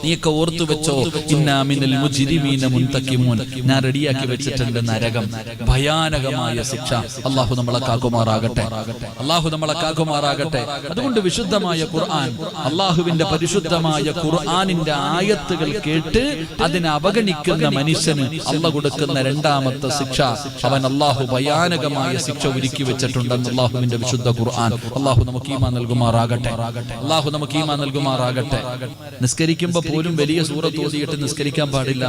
നീയൊക്കെ ഓർത്തു വെച്ചോ. ഇന്നാ മിനൽ മുജ്രിമീന മുൻതഖിമൂൻ. ഞാൻ റെഡിയാക്കി വെച്ചിട്ടുണ്ട് നരകം, ഭയാനകമായ ശിക്ഷ. അല്ലാഹു നമ്മളെ കാക്കുമാറാകട്ടെ, അല്ലാഹു നമ്മളെ കാക്കുമാറാകട്ടെ. അതുകൊണ്ട് വിശുദ്ധമായ ഖുർആൻ, അല്ലാഹുവിന്റെ പരിശുദ്ധമായ ഖുർആനിന്റെ ആയത്തുകൾ കേട്ട് അതിനെ അവഗണിക്കുന്ന മനുഷ്യന് അല്ലാഹു കൊടുക്കുന്ന രണ്ടാമത്തെ ശിക്ഷ, അവൻ അല്ലാഹു ഭയാനകമായ ശിക്ഷ ഒരുക്കി വെച്ചിട്ടുണ്ടെന്ന് അല്ലാഹുവിന്റെ വിശുദ്ധ ഖുർആൻ. അല്ലാഹു നമുക്ക് ഈമാൻ നൽകുമാറാകട്ടെ, അല്ലാഹു നമുക്ക് ഈമാൻ നൽകുമാറാകട്ടെ. നിസ്കരിക്കുമ്പോ പോലും വലിയ സൂറത്ത് ഓതിയിട്ട് നിസ്കരിക്കാൻ പാടില്ല.